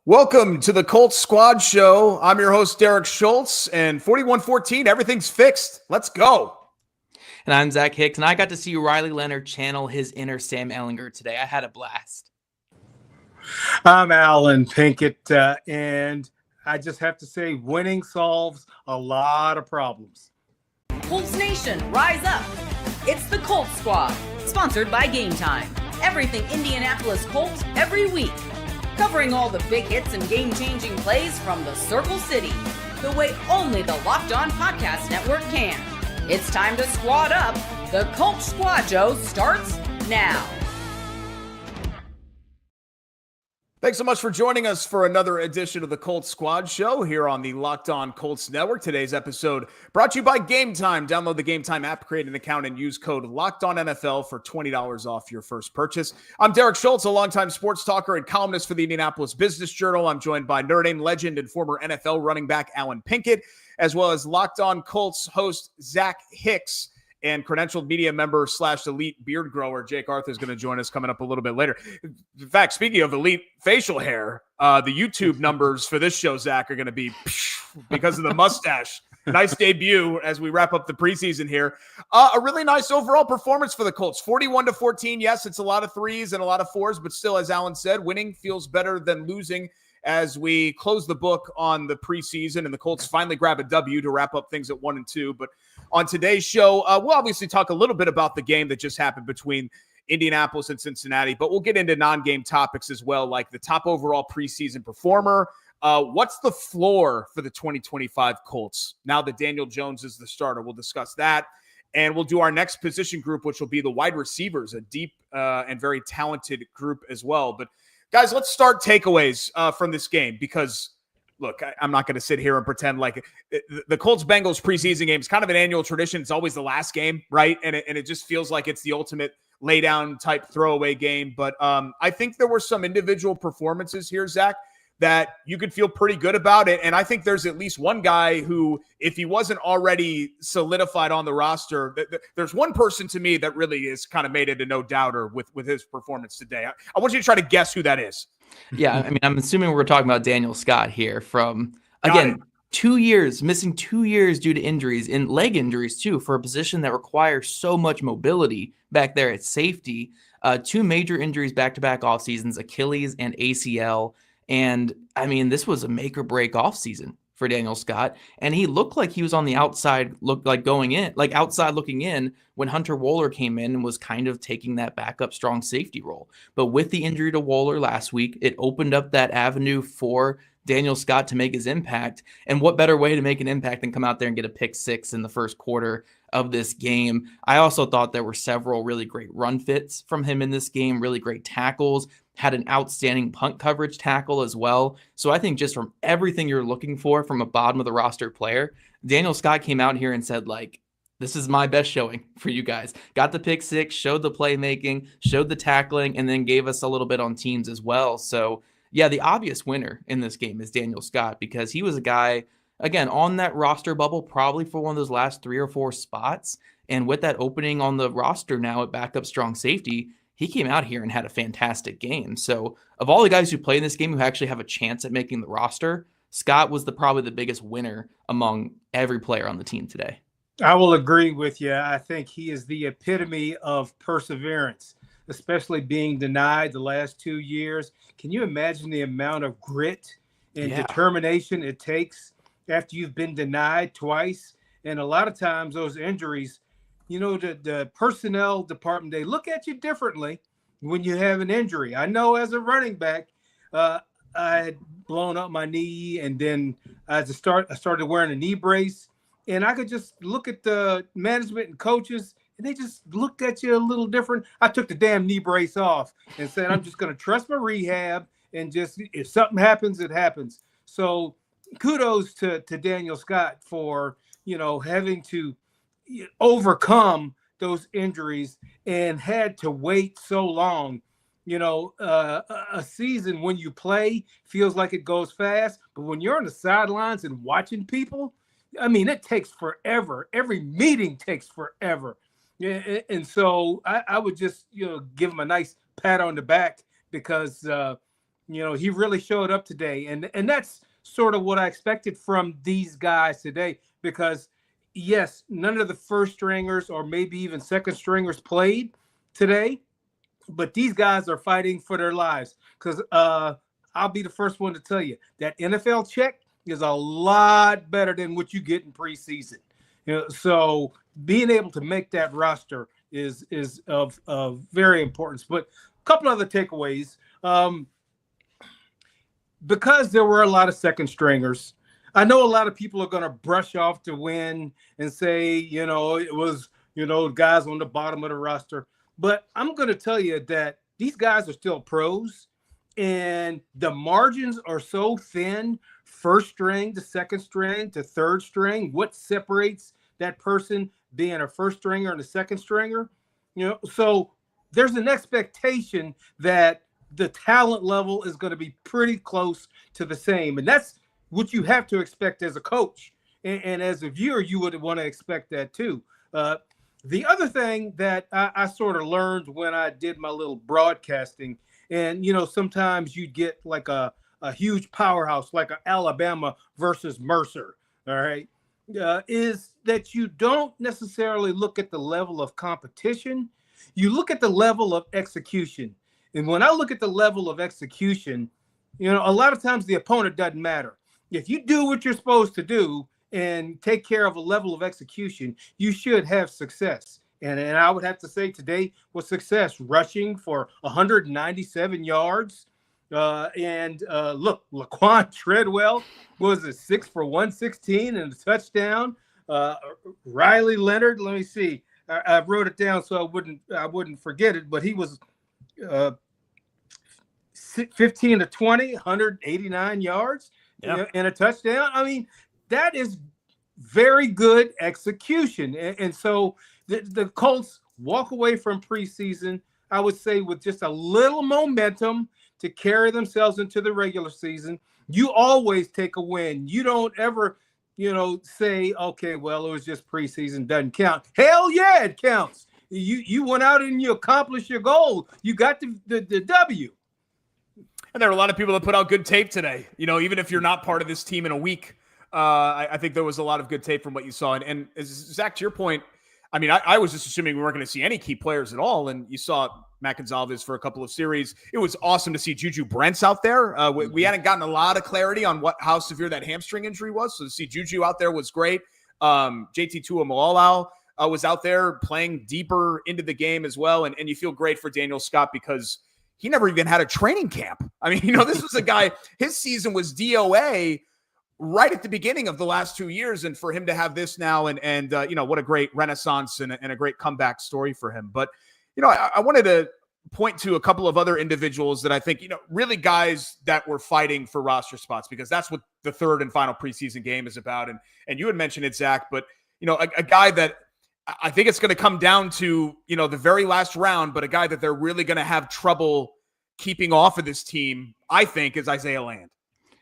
Welcome to the Colts Squad Show. I'm your host, Derek Schultz, and 41-14, everything's fixed. Let's go. And I'm Zach Hicks, and I got to see Riley Leonard channel his inner Sam Ehlinger today. I had a blast. I'm Alan Pinkett, and I just have to say winning solves a lot of problems. Colts Nation, rise up. It's the Colts Squad, sponsored by Gametime. Everything Indianapolis Colts every week. Covering all the big hits and game-changing plays from the Circle City, the way only the Locked On Podcast Network can. It's time to squad up. The Colts Squad Show starts now. Thanks so much for joining us for another edition of the Colts Squad Show here on the Locked On Colts Network. Today's episode brought to you by Gametime. Download the Gametime app, create an account, and use code LOCKEDONNFL for $20 off your first purchase. I'm Derek Schultz, a longtime sports talker and columnist for the Indianapolis Business Journal. I'm joined by Notre Dame legend and former NFL running back Alan Pinkett, as well as Locked On Colts host Zach Hicks, and credentialed media member / elite beard grower Jake Arthur is going to join us coming up a little bit later. In fact, speaking of elite facial hair, the YouTube numbers for this show, Zach, are going to be because of the mustache. Nice debut as we wrap up the preseason here. A really nice overall performance for the Colts. 41-14. Yes, it's a lot of threes and a lot of fours, but still, as Alan said, winning feels better than losing as we close the book on the preseason, and the Colts finally grab a W to wrap up things at 1-2. But on today's show, we'll obviously talk a little bit about the game that just happened between Indianapolis and Cincinnati, but we'll get into non-game topics as well, like the top overall preseason performer. What's the floor for the 2025 Colts now that Daniel Jones is the starter? We'll discuss that. And we'll do our next position group, which will be the wide receivers, a deep and very talented group as well. But guys, let's start takeaways from this game because, look, I'm not going to sit here and pretend like the Colts-Bengals preseason game is kind of an annual tradition. It's always the last game, right? And it just feels like it's the ultimate lay-down type throwaway game. But I think there were some individual performances here, Zach, that you could feel pretty good about it. And I think there's at least one guy who, if he wasn't already solidified on the roster, there's one person to me that really has kind of made it a no-doubter with his performance today. I want you to try to guess who that is. Yeah, I mean, I'm assuming we're talking about Daniel Scott here from, again, 2 years, missing 2 years due to injuries, and leg injuries too, for a position that requires so much mobility back there at safety. 2 major injuries back-to-back off seasons, Achilles and ACL. And I mean, this was a make or break offseason for Daniel Scott. And he looked like he was on the outside, outside looking in when Hunter Wohler came in and was kind of taking that backup strong safety role. But with the injury to Wohler last week, it opened up that avenue for Daniel Scott to make his impact. And what better way to make an impact than come out there and get a pick 6 in the first quarter of this game. I also thought there were several really great run fits from him in this game, really great tackles, had an outstanding punt coverage tackle as well. So I think just from everything you're looking for from a bottom of the roster player, Daniel Scott came out here and said, like, this is my best showing for you guys. Got the pick 6, showed the playmaking, showed the tackling, and then gave us a little bit on teams as well. So yeah, the obvious winner in this game is Daniel Scott because he was a guy, again, on that roster bubble, probably for one of those last 3 or 4 spots. And with that opening on the roster now at backup strong safety, he came out here and had a fantastic game. So of all the guys who play in this game who actually have a chance at making the roster, Scott was probably the biggest winner among every player on the team today. I will agree with you. I think he is the epitome of perseverance, especially being denied the last 2 years. Can you imagine the amount of grit and determination it takes after you've been denied twice? And a lot of times those injuries, you know, the personnel department, they look at you differently when you have an injury. I know as a running back, I had blown up my knee, and then I started wearing a knee brace, and I could just look at the management and coaches, and they just looked at you a little different. I took the damn knee brace off and said, I'm just going to trust my rehab, and just if something happens, it happens. So kudos to Daniel Scott for, you know, having to overcome those injuries and had to wait so long. You know, a season when you play feels like it goes fast, but when you're on the sidelines and watching people, I mean, it takes forever. Every meeting takes forever. And so I would just, you know, give him a nice pat on the back because he really showed up today. And that's sort of what I expected from these guys today, because yes, none of the first stringers or maybe even second stringers played today, but these guys are fighting for their lives, because I'll be the first one to tell you that NFL check is a lot better than what you get in preseason. So being able to make that roster is of very importance. But a couple other takeaways. Because there were a lot of second stringers, I know a lot of people are going to brush off the win and say, it was, guys on the bottom of the roster. But I'm going to tell you that these guys are still pros, and the margins are so thin, first string to second string to third string. What separates that person being a first stringer and a second stringer? So there's an expectation that the talent level is going to be pretty close to the same. And that's what you have to expect as a coach. And as a viewer, you would want to expect that too. The other thing that I sort of learned when I did my little broadcasting, and, sometimes you get like a huge powerhouse, like a Alabama versus Mercer, all right, is that you don't necessarily look at the level of competition. You look at the level of execution. And when I look at the level of execution, a lot of times the opponent doesn't matter. If you do what you're supposed to do and take care of a level of execution, you should have success. And I would have to say today was success, rushing for 197 yards. Look, Laquan Treadwell was a 6 for 116 and a touchdown. Riley Leonard, let me see. I wrote it down so I wouldn't forget it, but he was 15 to 20, 189 yards, and a touchdown. I mean, that is very good execution. And so the Colts walk away from preseason, I would say, with just a little momentum to carry themselves into the regular season. You always take a win. You don't ever, say, okay, well, it was just preseason, doesn't count. Hell yeah, it counts. You went out and you accomplished your goal. You got the W. And there were a lot of people that put out good tape today. Even if you're not part of this team in a week, I think there was a lot of good tape from what you saw. And Zach, to your point, I mean, I was just assuming we weren't going to see any key players at all. And you saw Matt Gonzalez for a couple of series. It was awesome to see Juju Brents out there. We hadn't gotten a lot of clarity on how severe that hamstring injury was. So to see Juju out there was great. JT Tuimoloau was out there playing deeper into the game as well. And you feel great for Daniel Scott because he never even had a training camp. I mean, this was a guy, his season was DOA right at the beginning of the last 2 years. And for him to have this now and what a great renaissance and a great comeback story for him. But, I wanted to point to a couple of other individuals that I think, really guys that were fighting for roster spots, because that's what the third and final preseason game is about. And you had mentioned it, Zach, but, a guy that I think it's going to come down to, the very last round, but a guy that they're really going to have trouble keeping off of this team, I think, is Isaiah Land.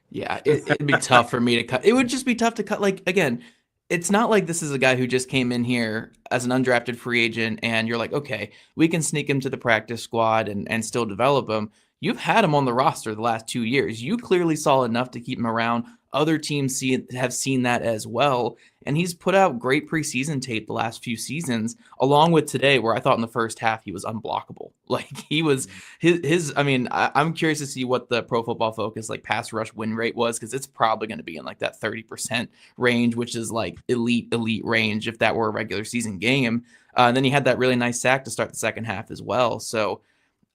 Yeah, it'd be tough for me to cut. It would just be tough to cut. Like, again, it's not like this is a guy who just came in here as an undrafted free agent and you're like, okay, we can sneak him to the practice squad and still develop him. You've had him on the roster the last 2 years. You clearly saw enough to keep him around. Other teams have seen that as well. And he's put out great preseason tape the last few seasons, along with today, where I thought in the first half he was unblockable. Like he was I'm curious to see what the Pro Football Focus pass rush win rate was, because it's probably going to be in that 30% range, which is elite range if that were a regular season game. And then he had that really nice sack to start the second half as well. So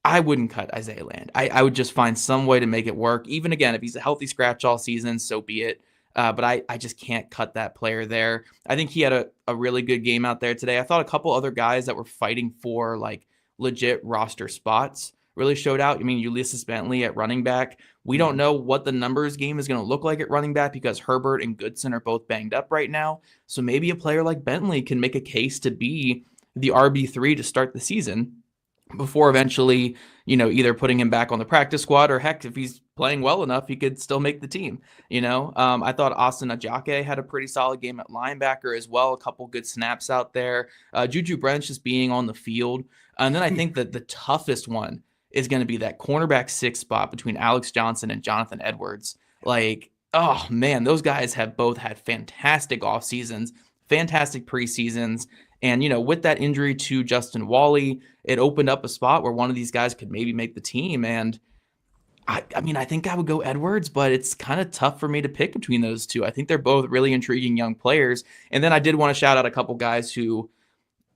I wouldn't cut Isaiah Land. I would just find some way to make it work. Even again, if he's a healthy scratch all season, so be it. But I just can't cut that player there. I think he had a really good game out there today. I thought a couple other guys that were fighting for legit roster spots really showed out. I mean, Ulysses Bentley at running back. We don't know what the numbers game is going to look like at running back because Herbert and Goodson are both banged up right now. So maybe a player like Bentley can make a case to be the RB3 to start the season, before eventually, either putting him back on the practice squad or heck, if he's playing well enough, he could still make the team. I thought Austin Ajake had a pretty solid game at linebacker as well. A couple good snaps out there. Juju Brents just being on the field. And then I think that the toughest one is going to be that cornerback 6 spot between Alex Johnson and Jonathan Edwards. Like, oh man, those guys have both had fantastic off seasons, fantastic preseasons. And, with that injury to Justin Wally, it opened up a spot where one of these guys could maybe make the team. And I think I would go Edwards, but it's kind of tough for me to pick between those two. I think they're both really intriguing young players. And then I did want to shout out a couple guys who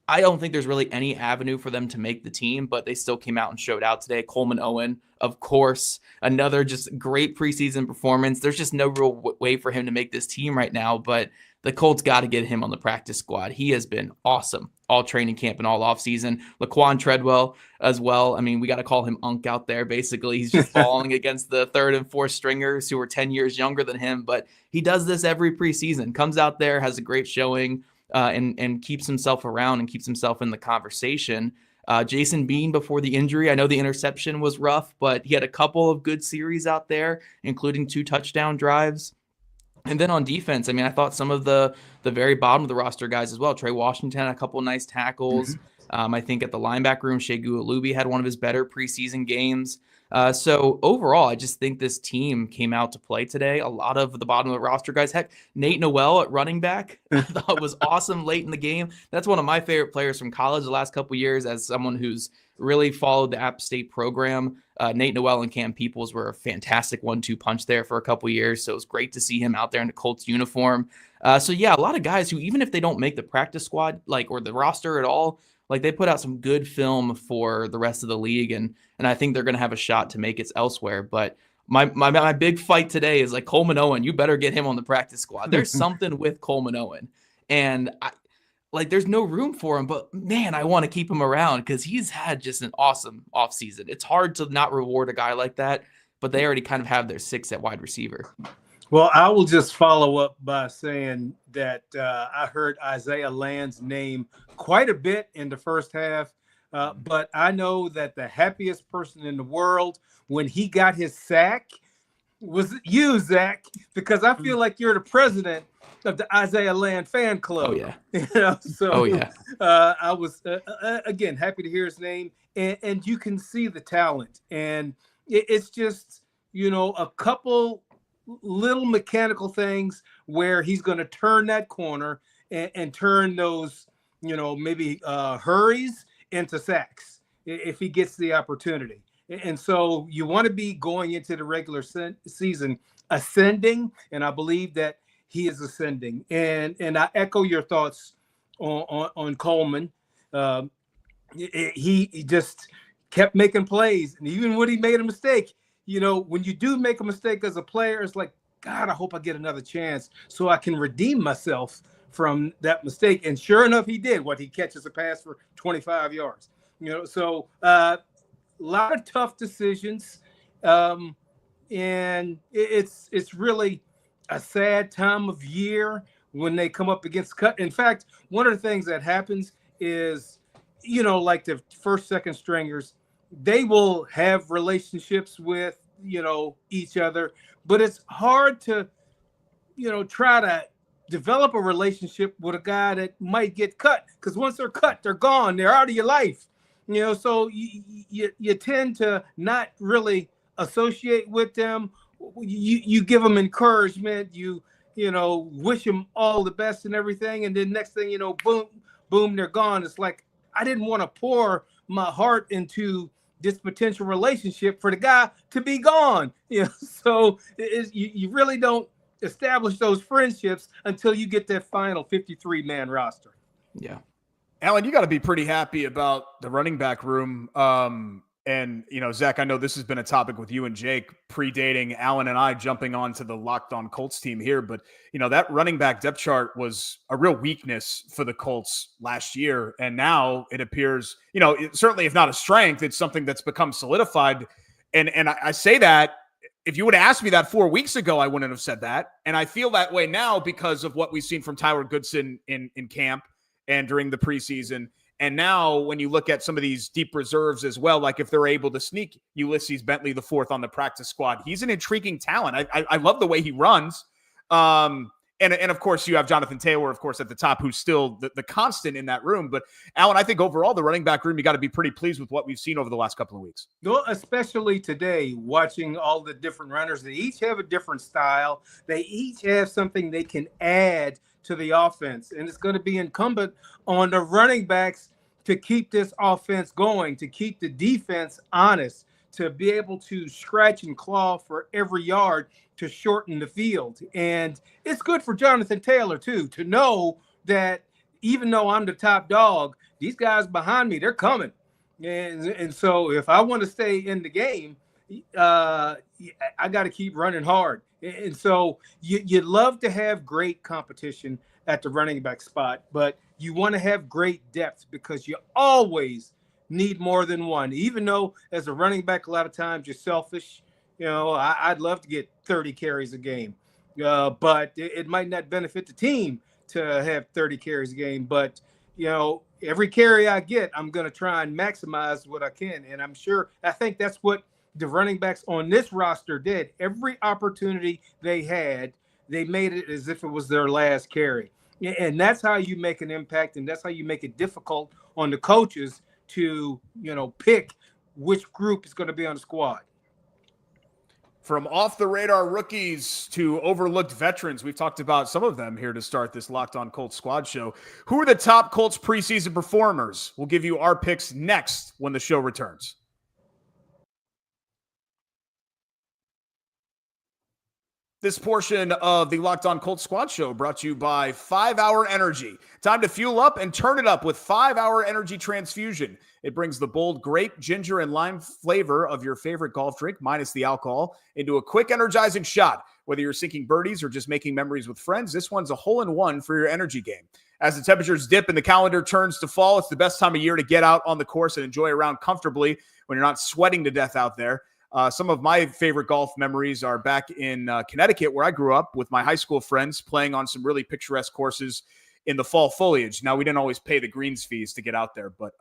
I don't think there's really any avenue for them to make the team, but they still came out and showed out today. Coleman Owen, of course, another just great preseason performance. There's just no real way for him to make this team right now, but the Colts got to get him on the practice squad. He has been awesome all training camp and all offseason. Laquan Treadwell as well. I mean, we got to call him Unk out there, basically. He's just falling against the 3rd and 4th stringers who are 10 years younger than him, but he does this every preseason, comes out there, has a great showing, and keeps himself around and keeps himself in the conversation. Jason Bean before the injury, I know the interception was rough, but he had a couple of good series out there, including 2 touchdown drives. And then on defense, I thought some of the very bottom of the roster guys as well. Trey Washington had a couple of nice tackles. I think at the linebacker room, Shea Gulubi had one of his better preseason games. So overall, I just think this team came out to play today. A lot of the bottom of the roster guys. Heck, Nate Noel at running back, I thought was awesome late in the game. That's one of my favorite players from college the last couple of years as someone who's really followed the App State program. Nate Noel and Cam Peoples were a fantastic 1-2 punch there for a couple of years. So it was great to see him out there in the Colts uniform. So yeah, a lot of guys who, even if they don't make the practice squad, or the roster at all, they put out some good film for the rest of the league. And I think they're going to have a shot to make it elsewhere. But my big fight today is Coleman Owen. You better get him on the practice squad. There's something with Coleman Owen. And there's no room for him, but man, I want to keep him around because he's had just an awesome offseason. It's hard to not reward a guy like that, but they already kind of have their 6 at wide receiver. Well, I will just follow up by saying that I heard Isaiah Land's name quite a bit in the first half, but I know that the happiest person in the world when he got his sack was you, Zach, because I feel like you're the president of the Isaiah Land fan club. Oh yeah. I was again happy to hear his name, and you can see the talent, and it's just a couple little mechanical things where he's going to turn that corner and turn those maybe hurries into sacks if he gets the opportunity. And so you want to be going into the regular season ascending, and I believe that he is ascending. And I echo your thoughts on Coleman. He just kept making plays, and even when he made a mistake, when you do make a mistake as a player, it's like, God, I hope I get another chance so I can redeem myself from that mistake. And sure enough, he did. He catches a pass for 25 yards. So a lot of tough decisions, and it's really a sad time of year when they come up against cut. In fact, one of the things that happens is, the first, second stringers, they will have relationships with, each other, but it's hard to, try to develop a relationship with a guy that might get cut, because once they're cut, they're gone. They're out of your life, so you tend to not really associate with them. You give them encouragement, you wish them all the best and everything, and then next thing boom, they're gone. It's like, I didn't want to pour my heart into this potential relationship for the guy to be gone. So you really don't establish those friendships until you get that final 53-man roster. Yeah. Alan, you got to be pretty happy about the running back room. And, Zach, I know this has been a topic with you and Jake, predating Alan and I jumping onto the Locked On Colts team here. But, that running back depth chart was a real weakness for the Colts last year. And now it appears, certainly if not a strength, it's something that's become solidified. And I say that, if you would have asked me that 4 weeks ago, I wouldn't have said that. And I feel that way now because of what we've seen from Tyler Goodson in camp and during the preseason. And now when you look at some of these deep reserves as well, like if they're able to sneak Ulysses Bentley the fourth on the practice squad, he's an intriguing talent. I love the way he runs. And And of course, you have Jonathan Taylor, of course, at the top, who's still the constant in that room. But, Alan, I think overall, the running back room, you got to be pretty pleased with what we've seen over the last couple of weeks. Well, especially today, watching all the different runners. They each have a different style. They each have something they can add to the offense. And it's going to be incumbent on the running backs to keep this offense going, to keep the defense honest, to be able to scratch and claw for every yard to shorten the field. And it's good for Jonathan Taylor, too, to know that even though I'm the top dog, these guys behind me, they're coming. And so if I want to stay in the game, I got to keep running hard. And so you'd love to have great competition at the running back spot, but you want to have great depth because you always need more than one. Even though as a running back, a lot of times you're selfish. I'd love to get 30 carries a game, but it might not benefit the team to have 30 carries a game. But, every carry I get, I'm going to try and maximize what I can. And I think that's what the running backs on this roster did. Every opportunity they had, they made it as if it was their last carry. And that's how you make an impact, and that's how you make it difficult on the coaches to, pick which group is going to be on the squad. From off-the-radar rookies to overlooked veterans, we've talked about some of them here to start this Locked On Colts Squad Show. Who are the top Colts preseason performers? We'll give you our picks next when the show returns. This portion of the Locked On Colts Squad Show brought to you by 5 Hour Energy. Time to fuel up and turn it up with 5 Hour Energy Transfusion. It brings the bold grape, ginger, and lime flavor of your favorite golf drink, minus the alcohol, into a quick, energizing shot. Whether you're sinking birdies or just making memories with friends, this one's a hole-in-one for your energy game. As the temperatures dip and the calendar turns to fall, it's the best time of year to get out on the course and enjoy a round comfortably when you're not sweating to death out there. Some of my favorite golf memories are back in Connecticut, where I grew up with my high school friends playing on some really picturesque courses in the fall foliage. Now, we didn't always pay the greens fees to get out there, but,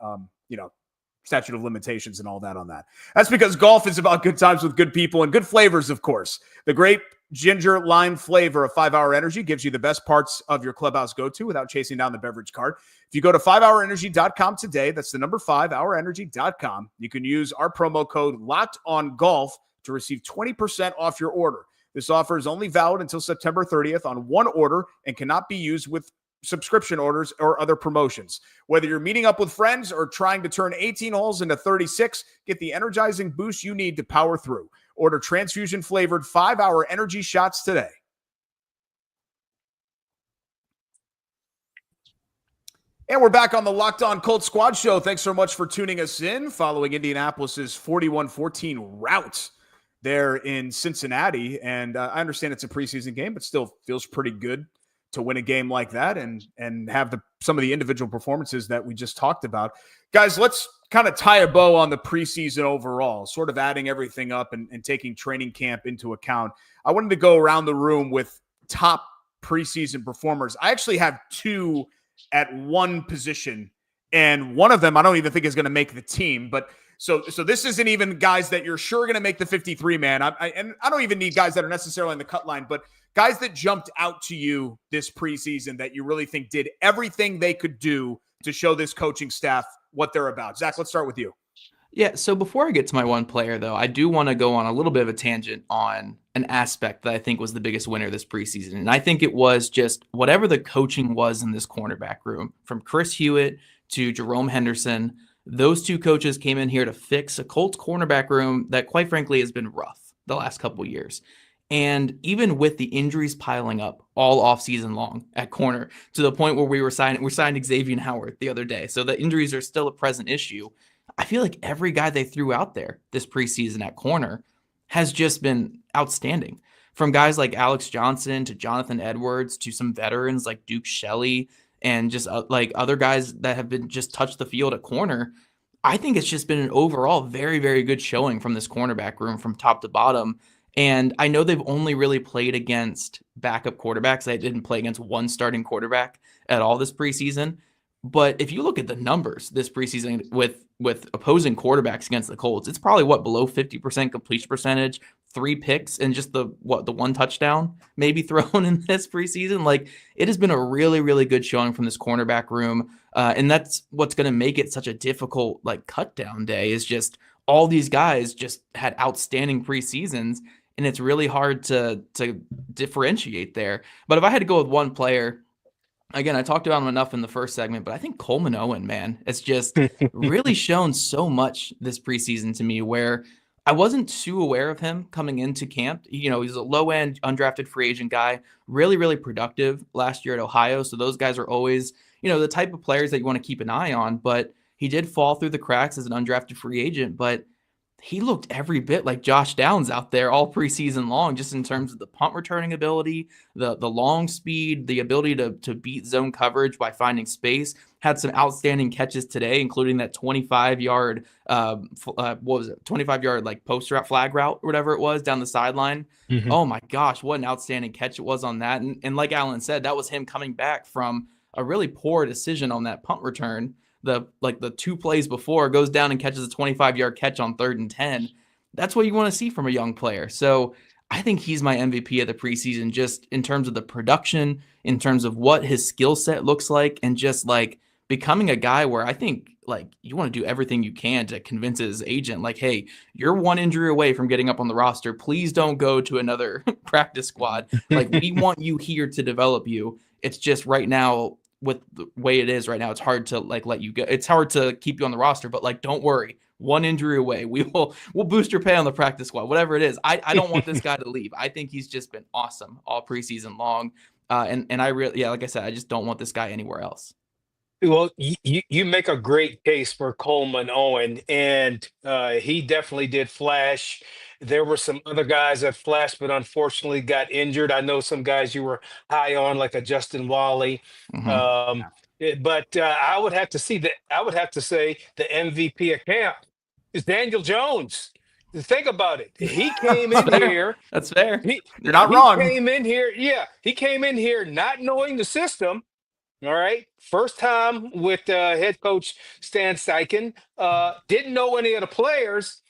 statute of limitations and all that on that. That's because golf is about good times with good people and good flavors, of course. The grape, ginger, lime flavor of 5 Hour Energy gives you the best parts of your clubhouse go-to without chasing down the beverage cart. If you go to 5hourenergy.com today, that's the number 5hourenergy.com, you can use our promo code LOCKEDONGOLF to receive 20% off your order. This offer is only valid until September 30th on one order and cannot be used with subscription orders or other promotions. Whether you're meeting up with friends or trying to turn 18 holes into 36, get the energizing boost you need to power through. Order transfusion-flavored 5 Hour Energy shots today. And we're back on the Locked On Colts Squad Show. Thanks so much for tuning us in following Indianapolis's 41-14 rout there in Cincinnati. And I understand it's a preseason game, but still feels pretty good to win a game like that and have some of the individual performances that we just talked about. Guys, let's kind of tie a bow on the preseason overall, sort of adding everything up and taking training camp into account. I wanted to go around the room with top preseason performers. I actually have two at one position, and one of them I don't even think is going to make the team. But so this isn't even guys that you're sure going to make the 53-man. And I don't even need guys that are necessarily on the cut line, but guys that jumped out to you this preseason that you really think did everything they could do to show this coaching staff what they're about. Zach, let's start with you. Yeah, so before I get to my one player, though, I do want to go on a little bit of a tangent on an aspect that I think was the biggest winner this preseason. And I think it was just whatever the coaching was in this cornerback room, from Chris Hewitt to Jerome Henderson. Those two coaches came in here to fix a Colts cornerback room that, quite frankly, has been rough the last couple of years. And even with the injuries piling up all offseason long at corner, to the point where we signed Xavier Howard the other day. So the injuries are still a present issue. I feel like every guy they threw out there this preseason at corner has just been outstanding. From guys like Alex Johnson to Jonathan Edwards to some veterans like Duke Shelley and just like other guys that have been just touched the field at corner. I think it's just been an overall very, very good showing from this cornerback room from top to bottom. And I know they've only really played against backup quarterbacks. They didn't play against one starting quarterback at all this preseason. But if you look at the numbers this preseason with opposing quarterbacks against the Colts, it's probably below 50% completion percentage, 3 picks and just the one touchdown maybe thrown in this preseason. Like, it has been a really, really good showing from this cornerback room. And that's what's going to make it such a difficult, like, cut down day, is just all these guys just had outstanding preseasons, and it's really hard to differentiate there. But if I had to go with one player, again, I talked about him enough in the first segment, but I think Coleman Owen, man, it's just really shown so much this preseason to me, where I wasn't too aware of him coming into camp. You know, he's a low-end undrafted free agent guy, really, really productive last year at Ohio. So those guys are always, you know, the type of players that you want to keep an eye on. But he did fall through the cracks as an undrafted free agent, but he looked every bit like Josh Downs out there all preseason long, just in terms of the punt returning ability, the long speed, the ability to beat zone coverage by finding space. Had some outstanding catches today, including that 25-yard, 25-yard like post route, flag route, or whatever it was, down the sideline. Mm-hmm. Oh my gosh, what an outstanding catch it was on that. And like Alan said, that was him coming back from a really poor decision on that punt return. The 2 plays before, goes down and catches a 25-yard catch on 3rd and 10. That's what you want to see from a young player. So I think he's my MVP of the preseason, just in terms of the production, in terms of what his skill set looks like, and just like becoming a guy where I think like you want to do everything you can to convince his agent, like, hey, you're 1 injury away from getting up on the roster. Please don't go to another practice squad. Like, we want you here to develop you. It's just right now, with the way it is right now, it's hard to like let you go. It's hard to keep you on the roster, but like, don't worry, 1 injury away. We'll boost your pay on the practice squad, whatever it is. I don't want this guy to leave. I think he's just been awesome all preseason long. And I really, like I said, I just don't want this guy anywhere else. Well, you make a great case for Coleman Owen, and he definitely did flash. There were some other guys that flashed, but unfortunately got injured. I know some guys you were high on, like a Justin Wally. Mm-hmm. But I would have to say the MVP of camp is Daniel Jones. Think about it. He came in here. That's fair. You're not wrong. He came in here. Yeah, he came in here not knowing the system. All right. First time with head coach Stan Steichen. Didn't know any of the players,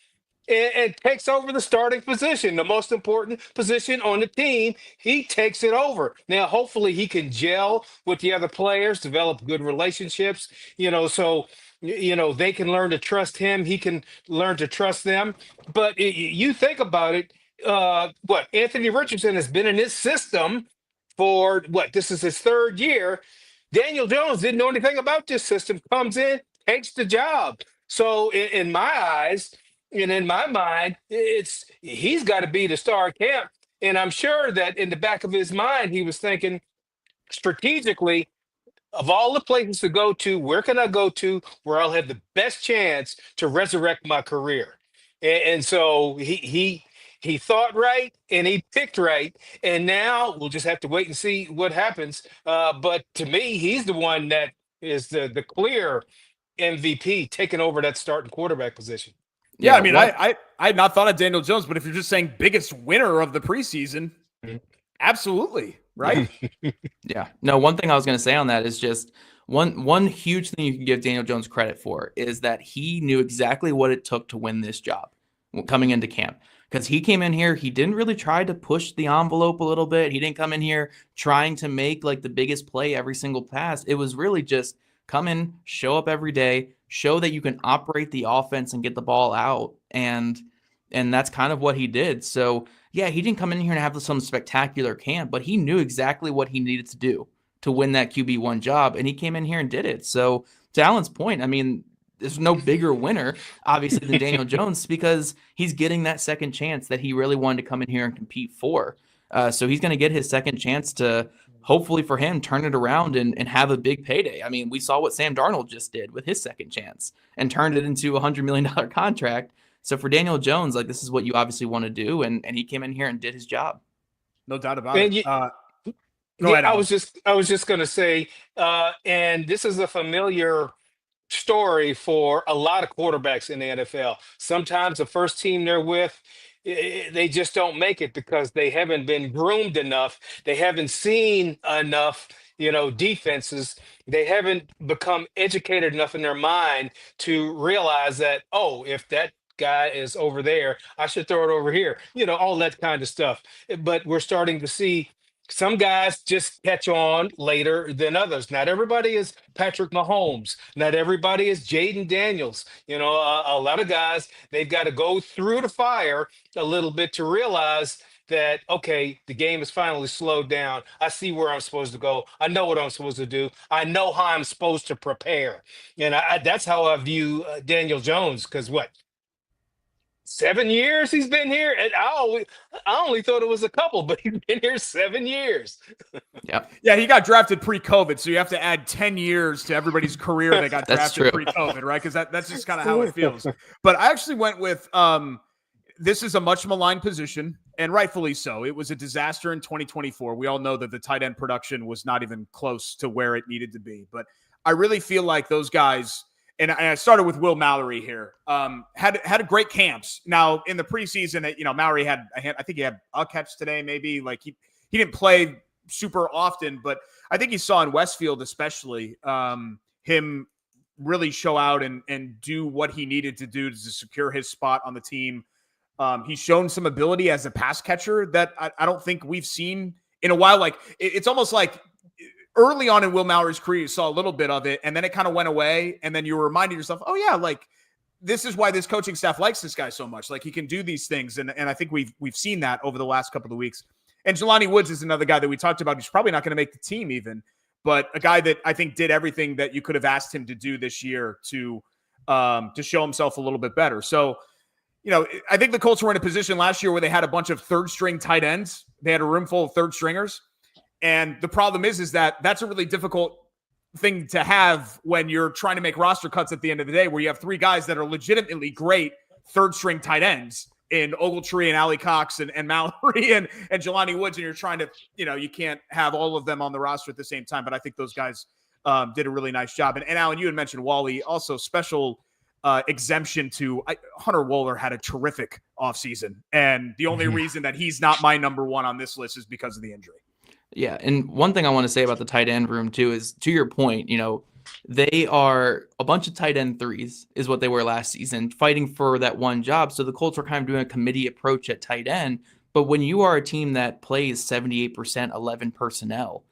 and takes over the starting position, the most important position on the team. He takes it over. Now, hopefully he can gel with the other players, develop good relationships, so they can learn to trust him. He can learn to trust them. But you think about it, Anthony Richardson has been in his system for this is his 3rd year. Daniel Jones didn't know anything about this system, comes in, takes the job. So in my eyes and in my mind, he's got to be the star of camp. And I'm sure that in the back of his mind, he was thinking strategically, of all the places to go to, where can I go to where I'll have the best chance to resurrect my career? And so he thought right and he picked right. And now we'll just have to wait and see what happens. But to me, he's the one that is the clear MVP, taking over that starting quarterback position. Yeah, I mean, I had not thought of Daniel Jones, but if you're just saying biggest winner of the preseason, absolutely, right? Yeah. No, one thing I was going to say on that is just one huge thing you can give Daniel Jones credit for is that he knew exactly what it took to win this job coming into camp. Because he came in here, he didn't really try to push the envelope a little bit. He didn't come in here trying to make like the biggest play every single pass. It was really just come in, show up every day, show that you can operate the offense and get the ball out. And that's kind of what he did. So yeah, he didn't come in here and have some spectacular camp, but he knew exactly what he needed to do to win that QB1 job. And he came in here and did it. So to Alan's point, I mean, there's no bigger winner, obviously, than Daniel Jones, because he's getting that second chance that he really wanted to come in here and compete for. So he's going to get his second chance to, hopefully for him, turn it around and have a big payday. I mean, we saw what Sam Darnold just did with his second chance and turned it into a $100 million contract. So for Daniel Jones, like, this is what you obviously want to do. And he came in here and did his job. No doubt about it. Go ahead, I was just going to say, and this is a familiar story for a lot of quarterbacks in the NFL. Sometimes the first team they're with, they just don't make it because they haven't been groomed enough. They haven't seen enough, defenses. They haven't become educated enough in their mind to realize that, if that guy is over there. I should throw it over here. All that kind of stuff. But we're starting to see some guys just catch on later than others. Not everybody is Patrick Mahomes. Not everybody is Jaden Daniels. A lot of guys, they've got to go through the fire a little bit to realize that, okay, the game is finally slowed down. I see where I'm supposed to go. I know what I'm supposed to do. I know how I'm supposed to prepare. And that's how I view Daniel Jones, because 7 years he's been here, and I only thought it was a couple, but he's been here 7 years. Yeah, he got drafted pre-COVID, so you have to add 10 years to everybody's career that got drafted pre-COVID, right? Because that's just kind of how it feels. But I actually went with this is a much maligned position, and rightfully so. It was a disaster in 2024. We all know that the tight end production was not even close to where it needed to be. But I really feel like those guys. And I started with Will Mallory here. Had a great camps. Now in the preseason, Mallory had I think he had a catch today, maybe. Like he didn't play super often, but I think he saw in Westfield especially him really show out and do what he needed to do to secure his spot on the team. He's shown some ability as a pass catcher that I don't think we've seen in a while. Like it's almost like early on in Will Mallory's career, you saw a little bit of it, and then it kind of went away, and then you were reminding yourself, oh, yeah, like, this is why this coaching staff likes this guy so much. Like, he can do these things, and I think we've seen that over the last couple of weeks. And Jelani Woods is another guy that we talked about who's probably not going to make the team even, but a guy that I think did everything that you could have asked him to do this year to show himself a little bit better. So, I think the Colts were in a position last year where they had a bunch of third-string tight ends. They had a room full of third-stringers. And the problem is that that's a really difficult thing to have when you're trying to make roster cuts at the end of the day, where you have three guys that are legitimately great third-string tight ends in Ogletree and Allie Cox and Mallory and Jelani Woods, and you're trying to, you can't have all of them on the roster at the same time. But I think those guys did a really nice job. And Alan, you had mentioned Wally, also special exemption to Hunter Wohler had a terrific offseason. And the only reason that he's not my number one on this list is because of the injury. Yeah, and one thing I want to say about the tight end room too is, to your point, they are a bunch of tight end threes is what they were last season, fighting for that one job. So the Colts were kind of doing a committee approach at tight end. But when you are a team that plays 78% 11 personnel,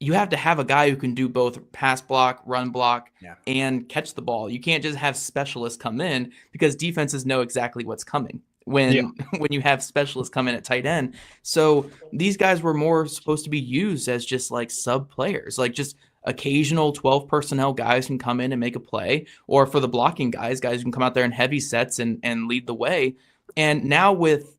you have to have a guy who can do both pass block, run block, and catch the ball. You can't just have specialists come in, because defenses know exactly what's coming when you have specialists come in at tight end. So these guys were more supposed to be used as just like sub players, like just occasional 12 personnel guys can come in and make a play, or for the blocking guys who can come out there in heavy sets and lead the way. And now with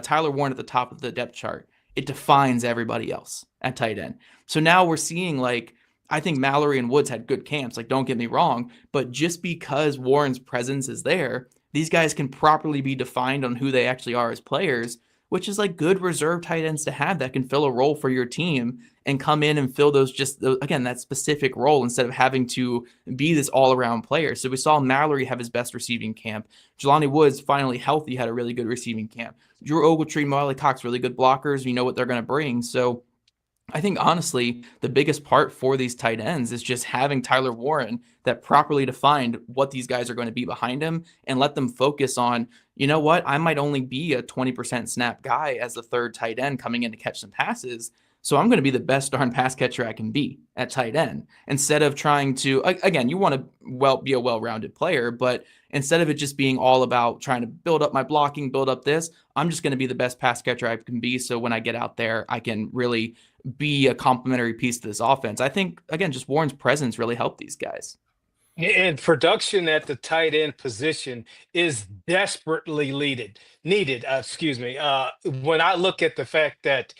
Tyler Warren at the top of the depth chart, it defines everybody else at tight end. So now we're seeing, like, I think Mallory and Woods had good camps, like, don't get me wrong, but just because Warren's presence is there, these guys can properly be defined on who they actually are as players, which is like good reserve tight ends to have that can fill a role for your team and come in and fill again, that specific role instead of having to be this all-around player. So we saw Mallory have his best receiving camp. Jelani Woods, finally healthy, had a really good receiving camp. Drew Ogletree, Molly Cox, really good blockers. You know what they're going to bring. So I think, honestly, the biggest part for these tight ends is just having Tyler Warren that properly defined what these guys are going to be behind him, and let them focus on, you know what, I might only be a 20% snap guy as the third tight end coming in to catch some passes. So I'm going to be the best darn pass catcher I can be at tight end, instead of trying to, again, you want to be a well-rounded player, but instead of it just being all about trying to build up my blocking, build up this, I'm just going to be the best pass catcher I can be. So when I get out there, I can really be a complementary piece to this offense. I think, again, just Warren's presence really helped these guys. And production at the tight end position is desperately needed. When I look at the fact that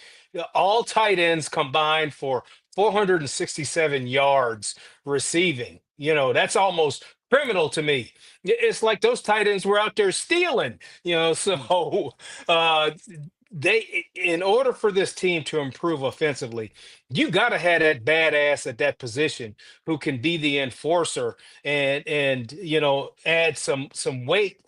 all tight ends combined for 467 yards receiving, that's almost criminal to me. It's like those tight ends were out there stealing, so in order for this team to improve offensively, you got to have that badass at that position who can be the enforcer and add some weight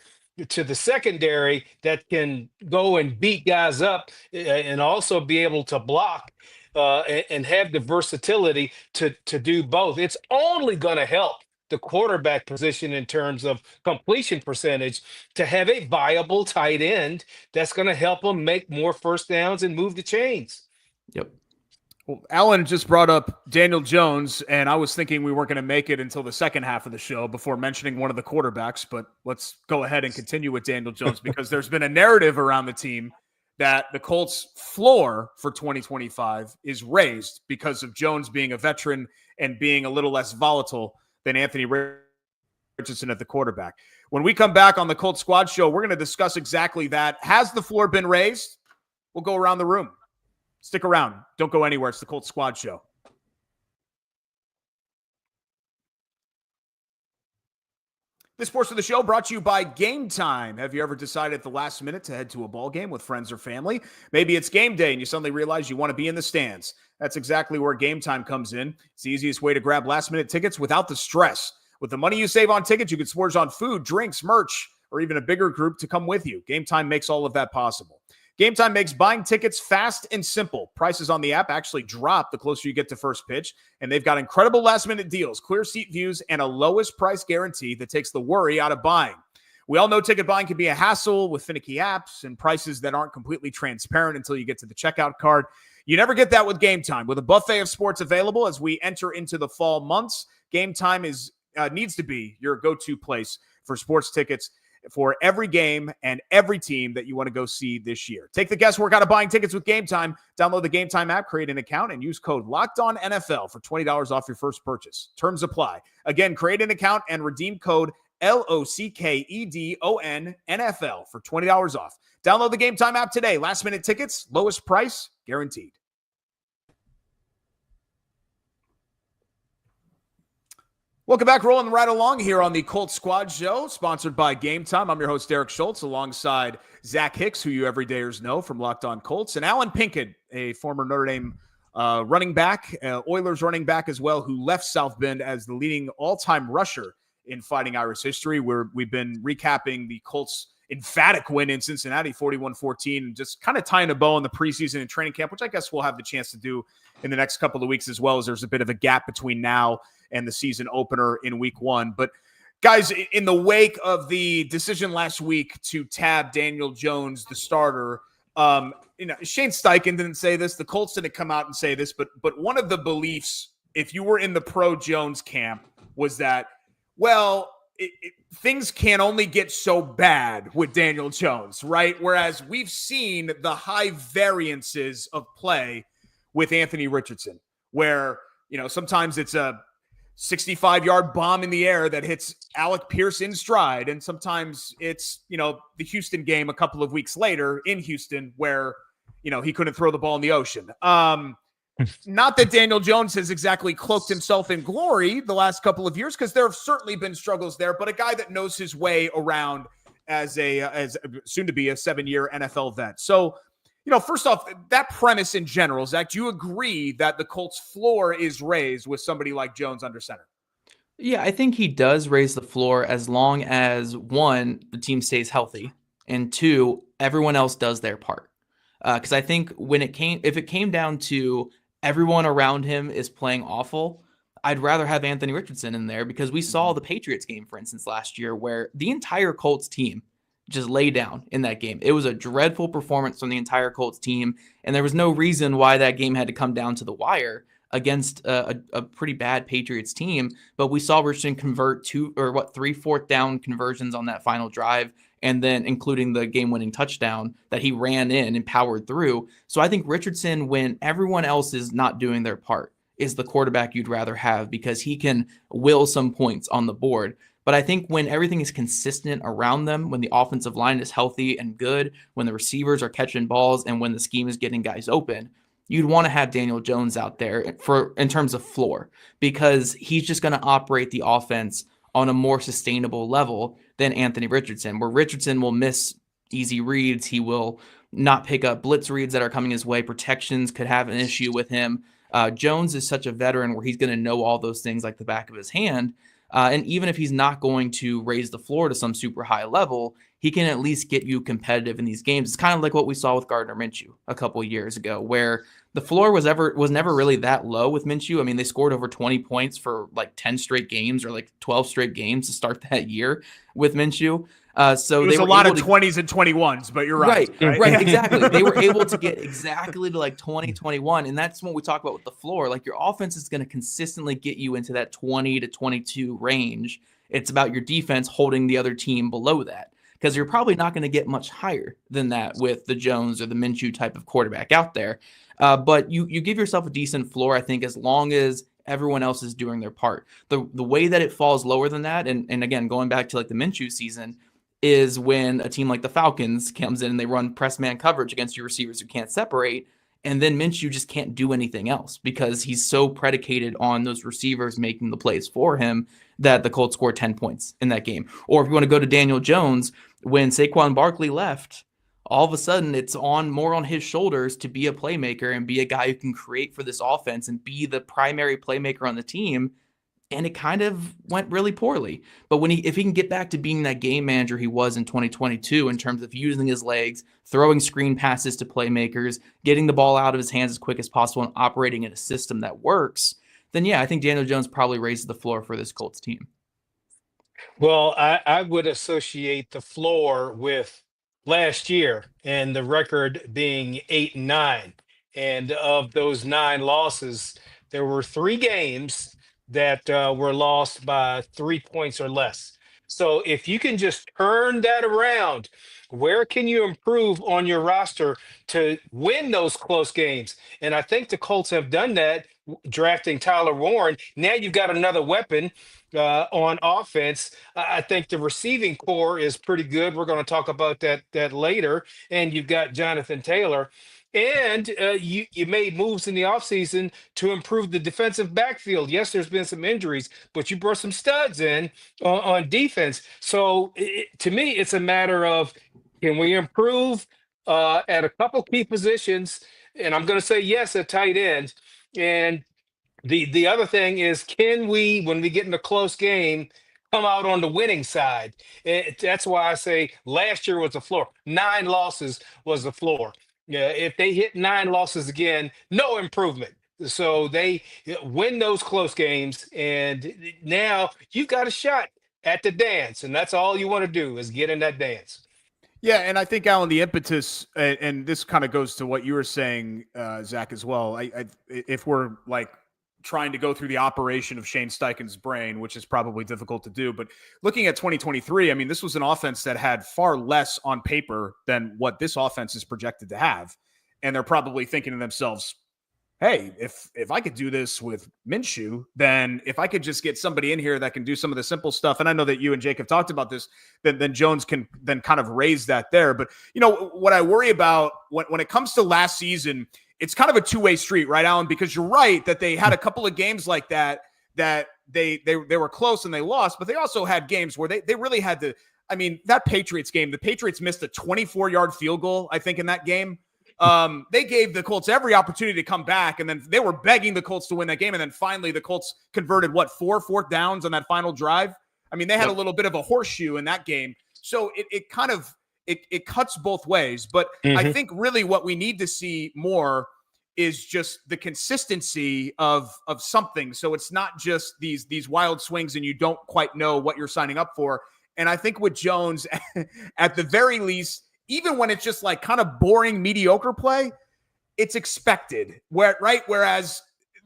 to the secondary that can go and beat guys up and also be able to block and have the versatility to do both. It's only going to help the quarterback position in terms of completion percentage to have a viable tight end that's going to help them make more first downs and move the chains. Yep. Well, Alan just brought up Daniel Jones, and I was thinking we weren't going to make it until the second half of the show before mentioning one of the quarterbacks, but let's go ahead and continue with Daniel Jones because there's been a narrative around the team that the Colts floor for 2025 is raised because of Jones being a veteran and being a little less volatile than Anthony Richardson at the quarterback. When we come back on the Colts Squad Show, we're going to discuss exactly that. Has the floor been raised? We'll go around the room. Stick around. Don't go anywhere. It's the Colts Squad Show. This portion of the show brought to you by Gametime. Have you ever decided at the last minute to head to a ball game with friends or family? Maybe it's game day and you suddenly realize you want to be in the stands. That's exactly where Gametime comes in. It's the easiest way to grab last-minute tickets without the stress. With the money you save on tickets, you can splurge on food, drinks, merch, or even a bigger group to come with you. Gametime makes all of that possible. Gametime makes buying tickets fast and simple. Prices on the app actually drop the closer you get to first pitch, and they've got incredible last-minute deals, clear seat views, and a lowest price guarantee that takes the worry out of buying. We all know ticket buying can be a hassle with finicky apps and prices that aren't completely transparent until you get to the checkout card. You never get that with Gametime. With a buffet of sports available as we enter into the fall months, Gametime needs to be your go-to place for sports tickets for every game and every team that you want to go see this year. Take the guesswork out of buying tickets with Gametime. Download the Gametime app, create an account, and use code LOCKEDONNFL for $20 off your first purchase. Terms apply. Again, create an account and redeem code LOCKEDONNFL for $20 off. Download the Gametime app today. Last minute tickets, lowest price, guaranteed. Welcome back, rolling right along here on the Colts Squad Show, sponsored by Gametime. I'm your host, Derek Schultz, alongside Zach Hicks, who you everydayers know from Locked On Colts, and Alan Pinkett, a former Notre Dame running back, Oilers running back as well, who left South Bend as the leading all-time rusher in Fighting Irish history, where we've been recapping the Colts' emphatic win in Cincinnati, 41-14, and just kind of tying a bow on the preseason and training camp, which I guess we'll have the chance to do in the next couple of weeks as well, as there's a bit of a gap between now and the season opener in week one. But guys, in the wake of the decision last week to tab Daniel Jones, the starter, Shane Steichen didn't say this. The Colts didn't come out and say this, but one of the beliefs, if you were in the pro Jones camp, was that, well, things can only get so bad with Daniel Jones, right? Whereas we've seen the high variances of play with Anthony Richardson, where, sometimes it's a 65-yard bomb in the air that hits Alec Pierce in stride. And sometimes it's, the Houston game a couple of weeks later in Houston where, he couldn't throw the ball in the ocean. Not that Daniel Jones has exactly cloaked himself in glory the last couple of years, because there have certainly been struggles there, but a guy that knows his way around as soon to be a 7-year NFL vet. So, first off, that premise in general, Zach, do you agree that the Colts floor is raised with somebody like Jones under center? Yeah, I think he does raise the floor as long as, one, the team stays healthy, and two, everyone else does their part. Because I think if it came down to everyone around him is playing awful, I'd rather have Anthony Richardson in there, because we saw the Patriots game, for instance, last year, where the entire Colts team just lay down in that game. It was a dreadful performance from the entire Colts team, and there was no reason why that game had to come down to the wire against a pretty bad Patriots team. But we saw Richardson convert 3 4th down conversions on that final drive, and then including the game-winning touchdown that he ran in and powered through. So I think Richardson, when everyone else is not doing their part, is the quarterback you'd rather have, because he can will some points on the board. But I think when everything is consistent around them, when the offensive line is healthy and good, when the receivers are catching balls, and when the scheme is getting guys open, you'd want to have Daniel Jones out there in terms of floor, because he's just going to operate the offense on a more sustainable level than Anthony Richardson, where Richardson will miss easy reads. He will not pick up blitz reads that are coming his way. Protections could have an issue with him. Jones is such a veteran where he's going to know all those things like the back of his hand. And even if he's not going to raise the floor to some super high level, he can at least get you competitive in these games. It's kind of like what we saw with Gardner Minshew a couple of years ago, where the floor was never really that low with Minshew. I mean, they scored over 20 points for like 10 straight games or like 12 straight games to start that year with Minshew. So it was they were a lot of to, 20s and 21s, but you're right. Right, exactly. They were able to get exactly to like 20, 21. And that's what we talk about with the floor. Like your offense is going to consistently get you into that 20 to 22 range. It's about your defense holding the other team below that, because you're probably not going to get much higher than that with the Jones or the Minshew type of quarterback out there. But you give yourself a decent floor, I think, as long as everyone else is doing their part. The way that it falls lower than that, and again, going back to like the Minshew season, is when a team like the Falcons comes in and they run press man coverage against your receivers who can't separate, and then Minshew just can't do anything else because he's so predicated on those receivers making the plays for him that the Colts scored 10 points in that game. Or if you want to go to Daniel Jones, when Saquon Barkley left, all of a sudden it's more on his shoulders to be a playmaker and be a guy who can create for this offense and be the primary playmaker on the team. And it kind of went really poorly. But if he can get back to being that game manager he was in 2022 in terms of using his legs, throwing screen passes to playmakers, getting the ball out of his hands as quick as possible, and operating in a system that works, then yeah, I think Daniel Jones probably raises the floor for this Colts team. Well, I would associate the floor with last year and the record being 8-9. And of those 9 losses, there were 3 games that were lost by 3 points or less. So if you can just turn that around, where can you improve on your roster to win those close games? And I think the Colts have done that, drafting Tyler Warren. Now you've got another weapon on offense. I think the receiving core is pretty good. We're going to talk about that later. And you've got Jonathan Taylor. And you made moves in the offseason to improve the defensive backfield. Yes, there's been some injuries, but you brought some studs in on defense. So to me, it's a matter of, can we improve at a couple key positions? And I'm going to say yes at tight end. And the other thing is, can we, when we get in a close game, come out on the winning side? That's why I say last year was the floor. 9 losses was the floor. Yeah, if they hit 9 losses again, no improvement. So they win those close games, and now you've got a shot at the dance, and that's all you want to do is get in that dance. Yeah, and I think, Alan, the impetus, and this kind of goes to what you were saying, Zach, as well. If we're like trying to go through the operation of Shane Steichen's brain, which is probably difficult to do, but looking at 2023, I mean, this was an offense that had far less on paper than what this offense is projected to have. And they're probably thinking to themselves, hey, if I could do this with Minshew, then if I could just get somebody in here that can do some of the simple stuff, and I know that you and Jake have talked about this, then Jones can then kind of raise that there. But, you know, what I worry about when it comes to last season, it's kind of a two-way street, right, Alan? Because you're right that they had a couple of games like that they were close and they lost, but they also had games where they really had to. I mean, that Patriots game, the Patriots missed a 24-yard field goal, I think, in that game. They gave the Colts every opportunity to come back, and then they were begging the Colts to win that game, and then finally the Colts converted, 4 fourth downs on that final drive? I mean, they had a little bit of a horseshoe in that game. So it kind of it cuts both ways. But I think really what we need to see more is just the consistency of something. So it's not just these wild swings and you don't quite know what you're signing up for. And I think with Jones, at the very least, even when it's just like kind of boring, mediocre play, it's expected. Whereas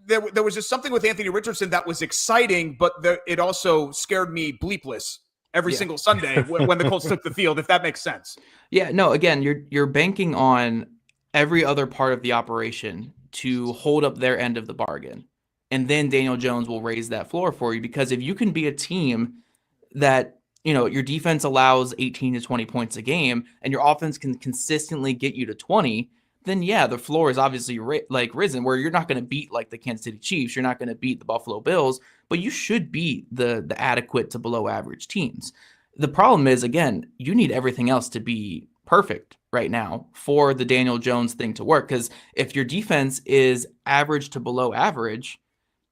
there was just something with Anthony Richardson that was exciting, but it also scared me bleepless every single Sunday when the Colts took the field, if that makes sense. Yeah, no, again, you're banking on every other part of the operation to hold up their end of the bargain. And then Daniel Jones will raise that floor for you, because if you can be a team that, you know, your defense allows 18 to 20 points a game and your offense can consistently get you to 20, then yeah, the floor is obviously risen, where you're not going to beat like the Kansas City Chiefs. You're not going to beat the Buffalo Bills, but you should beat the adequate to below average teams. The problem is, again, you need everything else to be perfect right now for the Daniel Jones thing to work. Because if your defense is average to below average,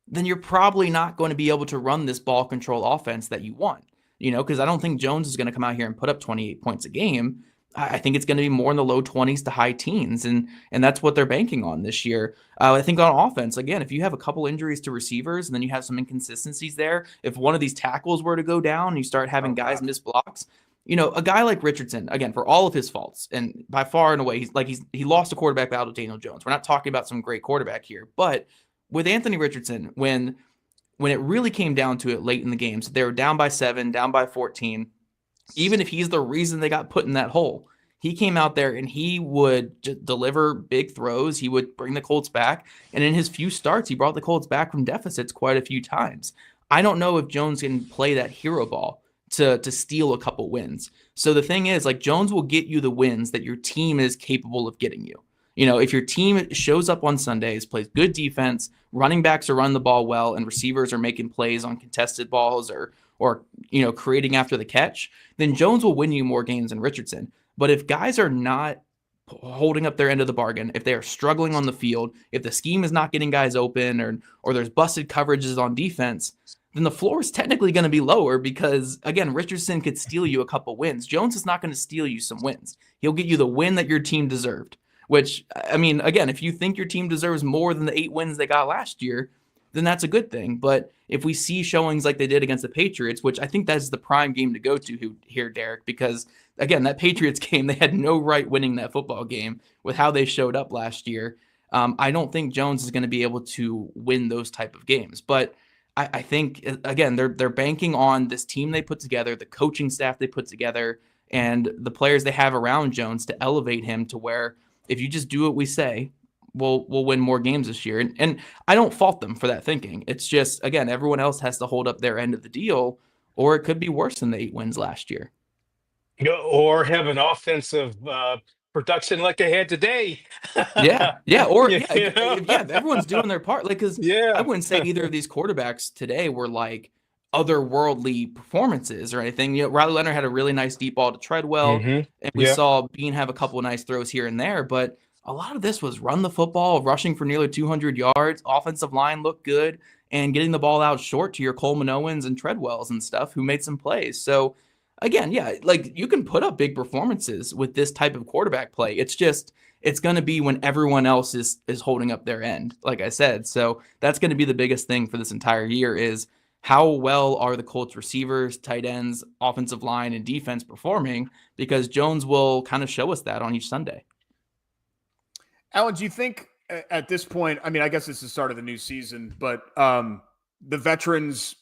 then you're probably not going to be able to run this ball control offense that you want. because I don't think Jones is going to come out here and put up 28 points a game. I think it's going to be more in the low 20s to high teens, and that's what they're banking on this year. I think on offense, again, if you have a couple injuries to receivers and then you have some inconsistencies there, if one of these tackles were to go down and you start having guys miss blocks, a guy like Richardson, again, for all of his faults, and by far and away, he lost a quarterback battle to Daniel Jones. We're not talking about some great quarterback here, but with Anthony Richardson, when it really came down to it late in the game, so they were down by 7, down by 14, even if he's the reason they got put in that hole, he came out there and he would just deliver big throws. He would bring the Colts back. And in his few starts, he brought the Colts back from deficits quite a few times. I don't know if Jones can play that hero ball to steal a couple wins. So the thing is, Jones will get you the wins that your team is capable of getting you. If your team shows up on Sundays, plays good defense, running backs are running the ball well, and receivers are making plays on contested balls or creating after the catch, then Jones will win you more games than Richardson. But if guys are not holding up their end of the bargain, if they are struggling on the field, if the scheme is not getting guys open or there's busted coverages on defense, then the floor is technically going to be lower because, again, Richardson could steal you a couple wins. Jones is not going to steal you some wins. He'll get you the win that your team deserved, which, again, if you think your team deserves more than the 8 wins they got last year, then that's a good thing. But if we see showings like they did against the Patriots, which I think that's the prime game to go to here, Derek, because, again, that Patriots game, they had no right winning that football game with how they showed up last year. I don't think Jones is going to be able to win those type of games. But I think, again, they're banking on this team they put together, the coaching staff they put together, and the players they have around Jones to elevate him to where if you just do what we say, we'll win more games this year. And I don't fault them for that thinking. It's just, again, everyone else has to hold up their end of the deal, or it could be worse than the 8 wins last year. Or have an offensive production like they had today. Yeah. Everyone's doing their part. Because I wouldn't say either of these quarterbacks today were otherworldly performances or anything. Riley Leonard had a really nice deep ball to Treadwell, and we saw Bean have a couple of nice throws here and there, but a lot of this was run the football, rushing for nearly 200 yards, offensive line looked good, and getting the ball out short to your Coleman Owens and Treadwells and stuff who made some plays. So again, you can put up big performances with this type of quarterback play. It's going to be when everyone else is holding up their end, like I said. So that's going to be the biggest thing for this entire year is how well are the Colts receivers, tight ends, offensive line, and defense performing, because Jones will kind of show us that on each Sunday. Alan, do you think at this point, I guess it's the start of the new season, but the veterans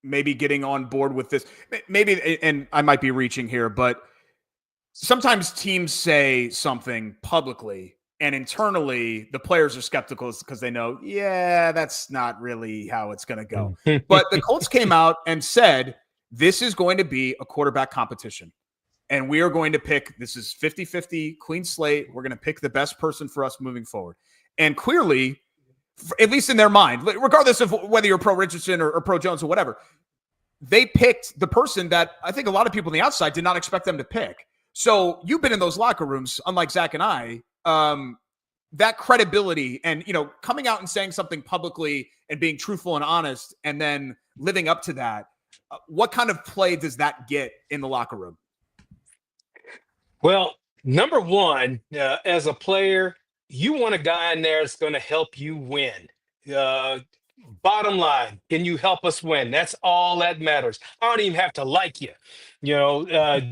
maybe getting on board with this, maybe, and I might be reaching here, but sometimes teams say something publicly and internally the players are skeptical because they know, that's not really how it's going to go. But the Colts came out and said, this is going to be a quarterback competition. And we are going to pick, this is 50-50, clean slate. We're going to pick the best person for us moving forward. And clearly, at least in their mind, regardless of whether you're pro Richardson or pro Jones or whatever, they picked the person that I think a lot of people on the outside did not expect them to pick. So you've been in those locker rooms, unlike Zach and I, that credibility and, coming out and saying something publicly and being truthful and honest and then living up to that, what kind of play does that get in the locker room? Well, number one, as a player, you want a guy in there that's going to help you win. Bottom line, can you help us win? That's all that matters. I don't even have to like you,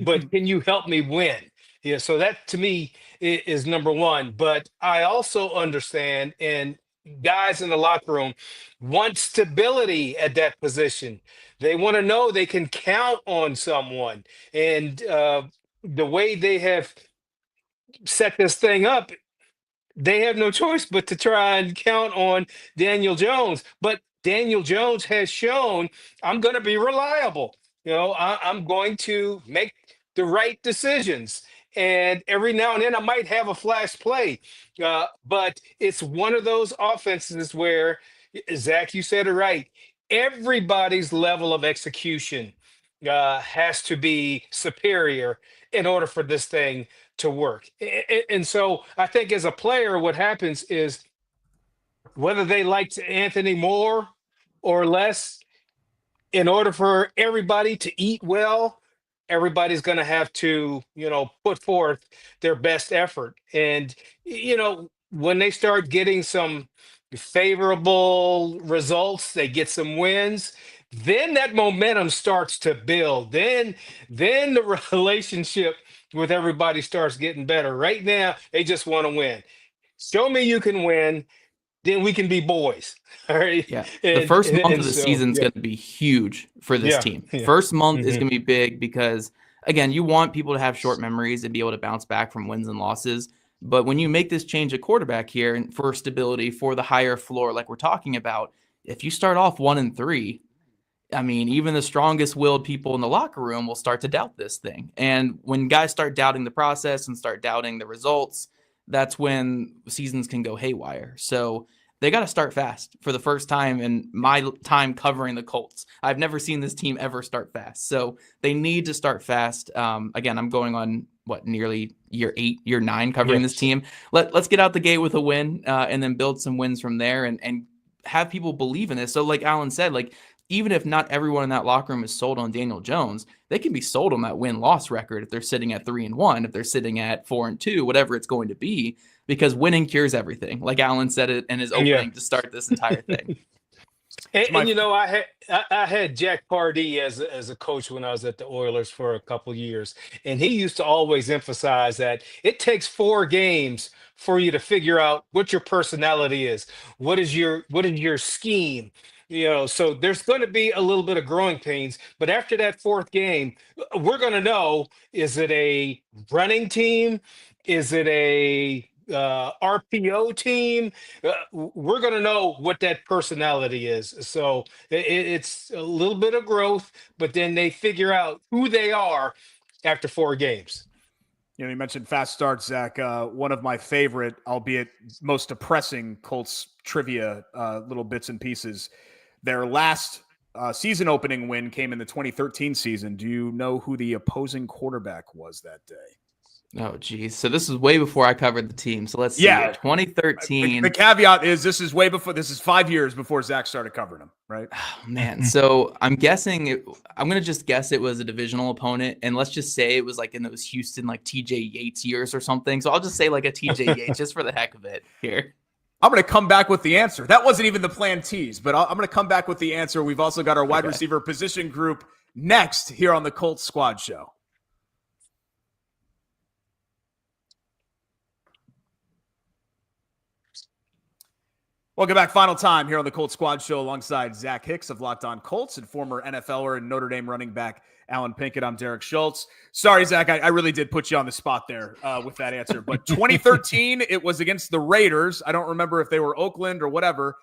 but can you help me win? Yeah, so that to me is number one. But I also understand, and guys in the locker room want stability at that position. They want to know they can count on someone. And the way they have set this thing up, they have no choice but to try and count on Daniel Jones. But Daniel Jones has shown, I'm going to be reliable. I'm going to make the right decisions. And every now and then I might have a flash play. But it's one of those offenses where, Zach, you said it right. Everybody's level of execution has to be superior in order for this thing to work. And so I think as a player, what happens is whether they liked Anthony more or less, in order for everybody to eat well, everybody's going to have to, put forth their best effort. And, when they start getting some favorable results, they get some wins, then that momentum starts to build. Then the relationship with everybody starts getting better. Right now, they just want to win. Show me you can win, then we can be boys. All right. Yeah. The And first and, month and of the so season is yeah, going to be huge for this yeah, team. yeah. First month is hmm going to be big because, again, you want people to have short memories and be able to bounce back from wins and losses. But when you make this change at quarterback here and for stability, for the higher floor, like we're talking about, if you start off 1-3, I mean, even the strongest willed people in the locker room will start to doubt this thing. And when guys start doubting the process and start doubting the results, that's when seasons can go haywire. So they got to start fast for the first time in my time covering the Colts. I've never seen this team ever start fast. So they need to start fast. Again, I'm going on nearly year 8, year 9 covering this Yes. team. Let's get out the gate with a win and then build some wins from there and have people believe in this. So like Alan said, like, even if not everyone in that locker room is sold on Daniel Jones, they can be sold on that win-loss record if they're sitting at 3-1, if they're sitting at 4-2, whatever it's going to be, because winning cures everything. Like Alan said it in his Yeah. opening to start this entire thing. And I had Jack Pardee as a coach when I was at the Oilers for a couple years, and he used to always emphasize that it takes 4 games for you to figure out what your personality is. What is your scheme? So there's going to be a little bit of growing pains, but after that 4th game, we're going to know, is it a running team? Is it a RPO team? We're going to know what that personality is. So it's a little bit of growth, but then they figure out who they are after 4 games. You mentioned fast starts, Zach. One of my favorite, albeit most depressing Colts trivia little bits and pieces. Their last season opening win came in the 2013 season. Do you know who the opposing quarterback was that day? Oh, geez. So this is way before I covered the team. So let's see. Yeah. 2013. The caveat is this is way before. This is 5 years before Zach started covering him, right? Oh, man. So I'm guessing I'm going to just guess it was a divisional opponent. And let's just say it was like in those Houston, like TJ Yates years or something. So I'll just say like a TJ Yates just for the heck of it here. I'm going to come back with the answer. That wasn't even the plan tease, but I'm going to come back with the answer. We've also got our wide receiver position group next here on the Colts Squad Show. Welcome back. Final time here on the Colts Squad Show alongside Zach Hicks of Locked On Colts and former NFLer and Notre Dame running back Alan Pinkett. I'm Derek Schultz. Sorry, Zach, I really did put you on the spot there with that answer. But 2013, it was against the Raiders. I don't remember if they were Oakland or whatever.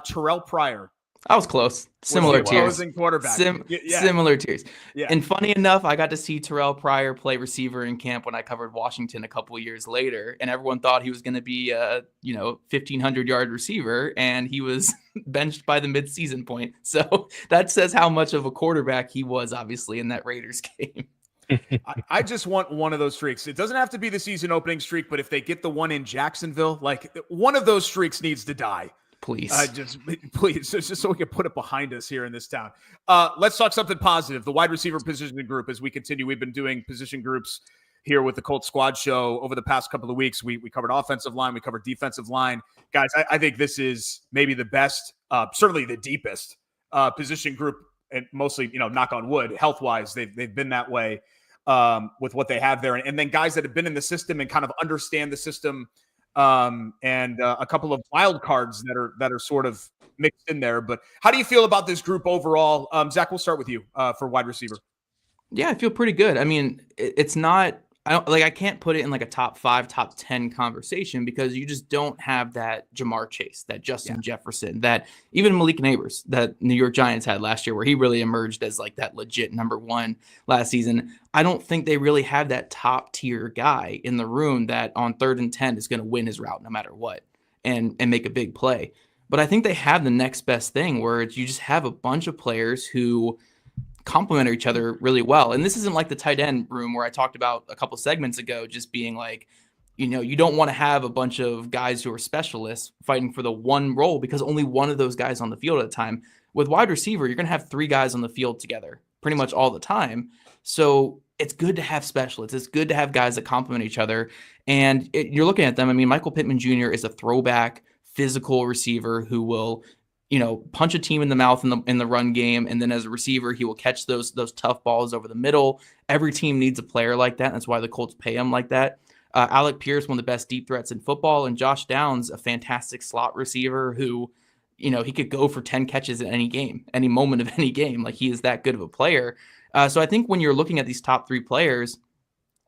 Terrell Pryor. I was close. Similar tiers. Quarterback. Similar tiers. Yeah. And funny enough, I got to see Terrell Pryor play receiver in camp when I covered Washington a couple of years later, and everyone thought he was going to be a 1,500-yard receiver, and he was benched by the midseason point. So that says how much of a quarterback he was, obviously, in that Raiders game. I just want one of those streaks. It doesn't have to be the season opening streak, but if they get the one in Jacksonville, like one of those streaks needs to die. Please. Please, just so we can put it behind us here in this town. Let's talk something positive. The wide receiver position group, as we continue, we've been doing position groups here with the Colts Squad Show over the past couple of weeks. We covered offensive line. We covered defensive line. Guys, I think this is maybe the best, certainly the deepest position group, and mostly, knock on wood, health-wise, they've been that way with what they have there. And then guys that have been in the system and kind of understand the system, and a couple of wild cards that are sort of mixed in there. But how do you feel about this group overall? Zach, we'll start with you for wide receiver. Yeah, I feel pretty good. I mean, it's not I can't put it in like a top 5, top 10 conversation because you just don't have that Jamar Chase, that Justin Jefferson, that even Malik Neighbors that New York Giants had last year, where he really emerged as like that legit number 1 last season. I don't think they really have that top tier guy in the room that on 3rd and 10 is going to win his route no matter what and make a big play. But I think they have the next best thing where you just have a bunch of players who complement each other really well. And this isn't like the tight end room where I talked about a couple segments ago, just being like, you don't want to have a bunch of guys who are specialists fighting for the one role because only one of those guys on the field at a time. With wide receiver, you're going to have 3 guys on the field together pretty much all the time. So it's good to have specialists. It's good to have guys that complement each other. And you're looking at them. I mean, Michael Pittman Jr. is a throwback physical receiver who will, punch a team in the mouth in the run game. And then as a receiver, he will catch those tough balls over the middle. Every team needs a player like that. That's why the Colts pay him like that. Alec Pierce, one of the best deep threats in football, and Josh Downs, a fantastic slot receiver who, he could go for 10 catches in any game, any moment of any game. Like, he is that good of a player. So I think when you're looking at these top 3 players,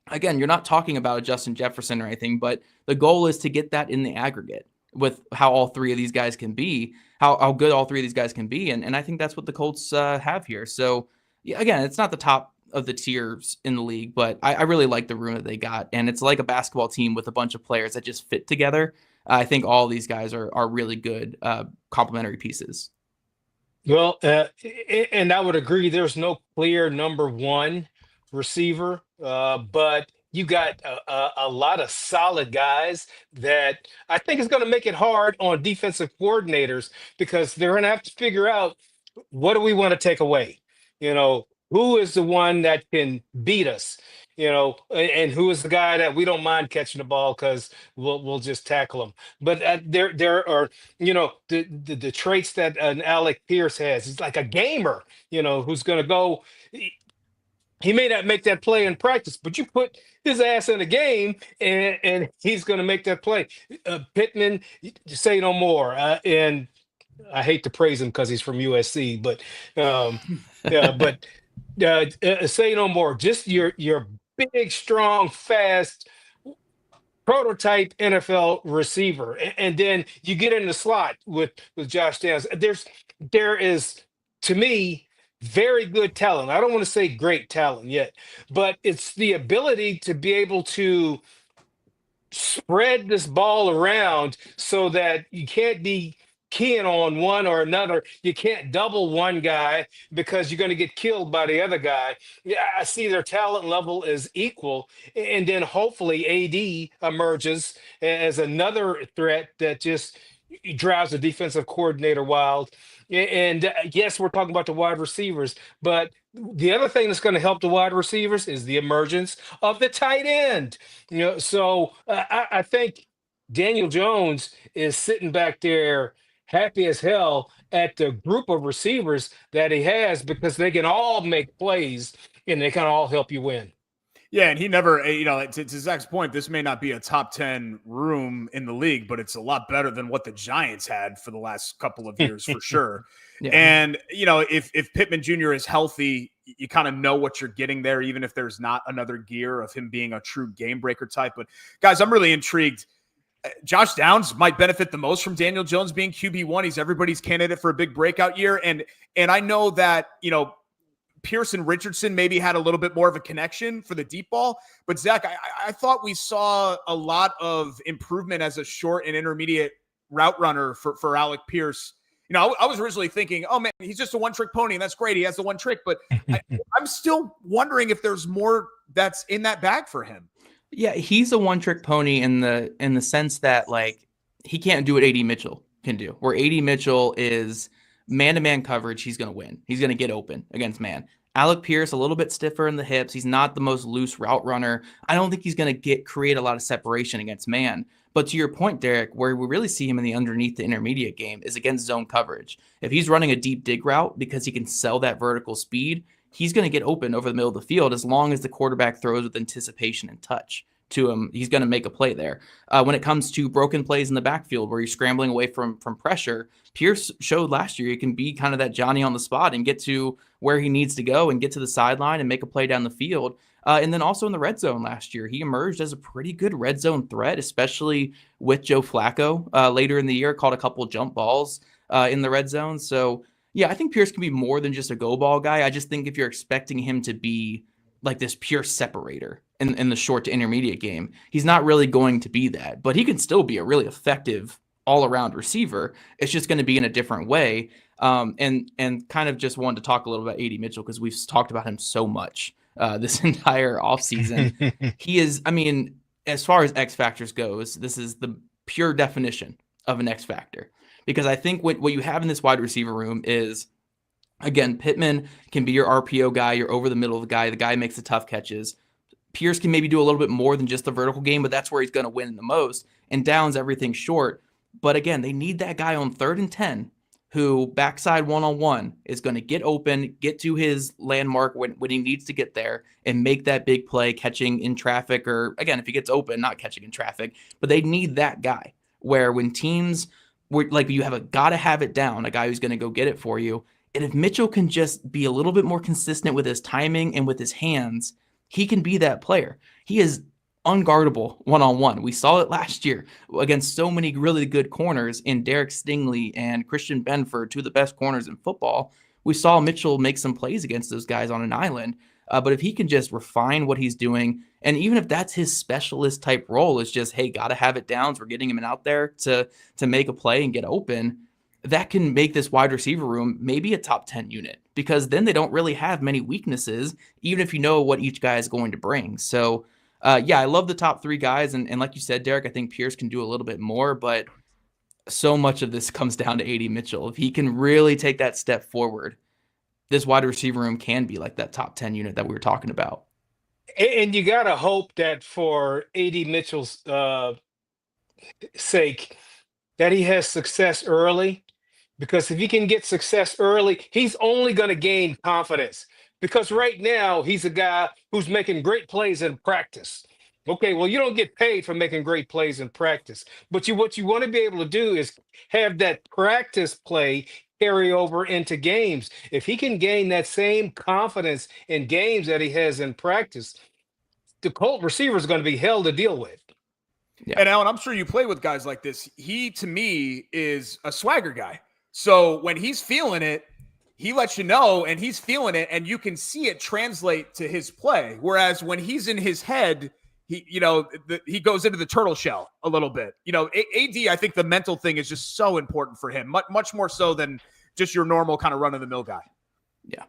again, you're not talking about a Justin Jefferson or anything, but the goal is to get that in the aggregate with how all 3 of these guys can be, how good all 3 of these guys can be. And I think that's what the Colts have here. So yeah, again, it's not the top of the tiers in the league, but I really like the room that they got. And it's like a basketball team with a bunch of players that just fit together. I think all these guys are really good complementary pieces. Well, and I would agree. There's no clear number 1 receiver, but you got a lot of solid guys that I think is going to make it hard on defensive coordinators, because they're going to have to figure out, what do we want to take away? Who is the one that can beat us? And who is the guy that we don't mind catching the ball because we'll just tackle him. But there are the traits that an Alec Pierce has. He's like a gamer, who's going to go. He may not make that play in practice, but you put his ass in a game, and he's going to make that play. Pittman, say no more. And I hate to praise him because he's from USC, but say no more. Just your big, strong, fast prototype NFL receiver, and then you get in the slot with Josh Downs. There is, to me, very good talent. I don't want to say great talent yet, but it's the ability to be able to spread this ball around so that you can't be keying on one or another. You can't double one guy because you're going to get killed by the other guy. Yeah, I see their talent level is equal. And then hopefully AD emerges as another threat that just drives the defensive coordinator wild. And yes, we're talking about the wide receivers, but the other thing that's going to help the wide receivers is the emergence of the tight end. So I think Daniel Jones is sitting back there happy as hell at the group of receivers that he has, because they can all make plays and they can all help you win. Yeah, and he never, to Zach's point, this may not be a top 10 room in the league, but it's a lot better than what the Giants had for the last couple of years, for sure. Yeah. And, if Pittman Jr. is healthy, you kind of know what you're getting there, even if there's not another gear of him being a true game breaker type. But, guys, I'm really intrigued. Josh Downs might benefit the most from Daniel Jones being QB1. He's everybody's candidate for a big breakout year. And I know that, Pierce and Richardson maybe had a little bit more of a connection for the deep ball. But, Zach, I thought we saw a lot of improvement as a short and intermediate route runner for Alec Pierce. I was originally thinking, oh, man, he's just a one-trick pony, and that's great. He has the one trick. But I'm still wondering if there's more that's in that bag for him. Yeah, he's a one-trick pony in the sense that, like, he can't do what A.D. Mitchell can do, where A.D. Mitchell is – man-to-man coverage, he's going to win. He's going to get open against man. Alec Pierce, a little bit stiffer in the hips. He's not the most loose route runner. I don't think he's going to create a lot of separation against man. But to your point, Derek, where we really see him in the underneath the intermediate game is against zone coverage. If he's running a deep dig route because he can sell that vertical speed, he's going to get open over the middle of the field as long as the quarterback throws with anticipation and touch to him. He's going to make a play there. When it comes to broken plays in the backfield where you're scrambling away from pressure, Pierce showed last year he can be kind of that Johnny on the spot and get to where he needs to go and get to the sideline and make a play down the field. And then also in the red zone last year, he emerged as a pretty good red zone threat, especially with Joe Flacco later in the year, caught a couple jump balls in the red zone. So yeah, I think Pierce can be more than just a go ball guy. I just think if you're expecting him to be like this pure separator in the short to intermediate game, he's not really going to be that, but he can still be a really effective all-around receiver. It's just going to be in a different way. And kind of just wanted to talk a little about A.D. Mitchell because we've talked about him so much this entire offseason. He is, I mean, as far as X factors goes, this is the pure definition of an X factor. Because I think what you have in this wide receiver room is, again, Pittman can be your RPO guy, your over the middle guy, the guy who makes the tough catches. Pierce can maybe do a little bit more than just the vertical game, but that's where he's going to win the most. And Downs, everything short. But again, they need that guy on 3rd and 10 who backside one-on-one is going to get open, get to his landmark when he needs to get there, and make that big play catching in traffic, or again, if he gets open, not catching in traffic. But they need that guy where when teams like you have a gotta have it down, a guy who's going to go get it for you. And if Mitchell can just be a little bit more consistent with his timing and with his hands, he can be that player. He is unguardable one-on-one. We saw it last year against so many really good corners in Derek Stingley and Christian Benford, two of the best corners in football. We saw Mitchell make some plays against those guys on an island. But if he can just refine what he's doing, and even if that's his specialist type role, is just, hey, got to have it down. So we're getting him out there to make a play and get open. That can make this wide receiver room maybe a top 10 unit, because then they don't really have many weaknesses, even if you know what each guy is going to bring. So, yeah, I love the top 3 guys. And like you said, Derek, I think Pierce can do a little bit more, but so much of this comes down to A.D. Mitchell. If he can really take that step forward, this wide receiver room can be like that top 10 unit that we were talking about. And you got to hope that for A.D. Mitchell's sake, that he has success early. Because if he can get success early, he's only going to gain confidence. Because right now, he's a guy who's making great plays in practice. Okay, well, you don't get paid for making great plays in practice. But what you want to be able to do is have that practice play carry over into games. If he can gain that same confidence in games that he has in practice, the Colt receiver is going to be hell to deal with. Yeah. And Alan, I'm sure you play with guys like this. He, to me, is a swagger guy. So when he's feeling it, he lets you know, and he's feeling it, and you can see it translate to his play. Whereas when he's in his head, he goes into the turtle shell a little bit. AD, I think the mental thing is just so important for him, much more so than just your normal kind of run-of-the-mill guy. Yeah.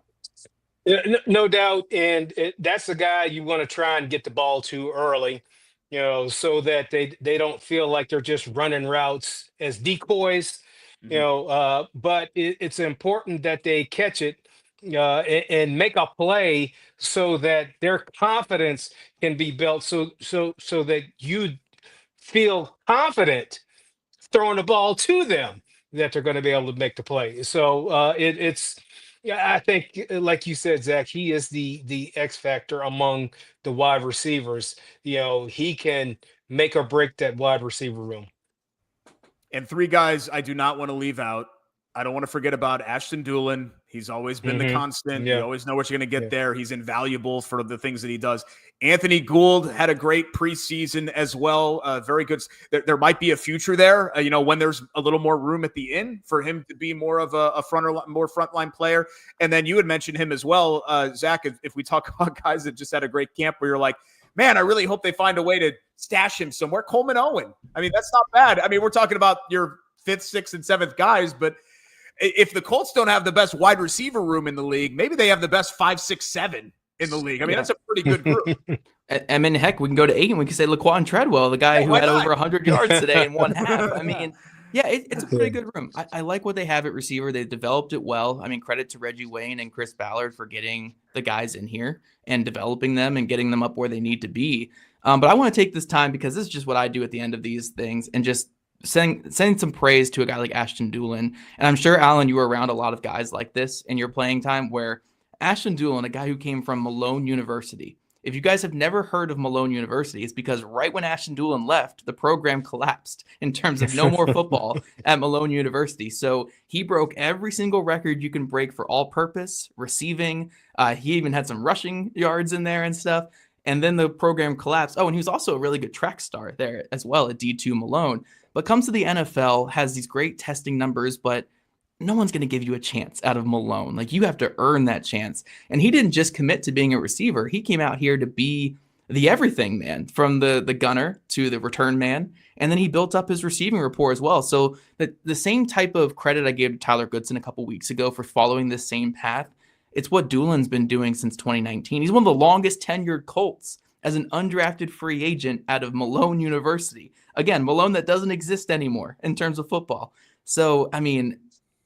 No doubt. And that's the guy you want to try and get the ball to early, so that they don't feel like they're just running routes as decoys. But it's important that they catch it and make a play so that their confidence can be built, so that you feel confident throwing the ball to them, that they're going to be able to make the play. So I think, like you said, Zach, he is the X factor among the wide receivers. He can make or break that wide receiver room. And 3 guys I do not want to leave out. I don't want to forget about Ashton Dulin. He's always been the constant. You always know what you're going to get there. He's invaluable for the things that he does. Anthony Gould had a great preseason as well. Very good. There might be a future there, when there's a little more room at the end for him to be more of a more frontline player. And then you had mentioned him as well, Zach, if we talk about guys that just had a great camp where you're like, man, I really hope they find a way to stash him somewhere. Coleman Owen. I mean, that's not bad. I mean, we're talking about your 5th, 6th, and 7th guys, but if the Colts don't have the best wide receiver room in the league, maybe they have the best 5, 6, 7 in the league. I mean, that's a pretty good group. I mean, heck, we can go to 8 and we can say Laquan Treadwell, the guy who had over 100 yards today in 1/2. I mean, yeah, it's a pretty good room. I like what they have at receiver. They've developed it well. I mean, credit to Reggie Wayne and Chris Ballard for getting the guys in here and developing them and getting them up where they need to be. But I want to take this time, because this is just what I do at the end of these things, and just sending some praise to a guy like Ashton Dulin. And I'm sure, Alan, you were around a lot of guys like this in your playing time, where Ashton Dulin, a guy who came from Malone University. If you guys have never heard of Malone University, it's because right when Ashton Dulin left, the program collapsed in terms of no more football at Malone University. So he broke every single record you can break for all-purpose, receiving. He even had some rushing yards in there and stuff. And then the program collapsed. Oh, and he was also a really good track star there as well at D2 Malone. But comes to the NFL, has these great testing numbers, but no one's going to give you a chance out of Malone. Like, you have to earn that chance. And he didn't just commit to being a receiver. He came out here to be the everything man, from the gunner to the return man. And then he built up his receiving rapport as well. So the same type of credit I gave to Tyler Goodson a couple weeks ago for following this same path, it's what Dulin's been doing since 2019. He's one of the longest tenured Colts as an undrafted free agent out of Malone University. Again, Malone that doesn't exist anymore in terms of football. So, I mean,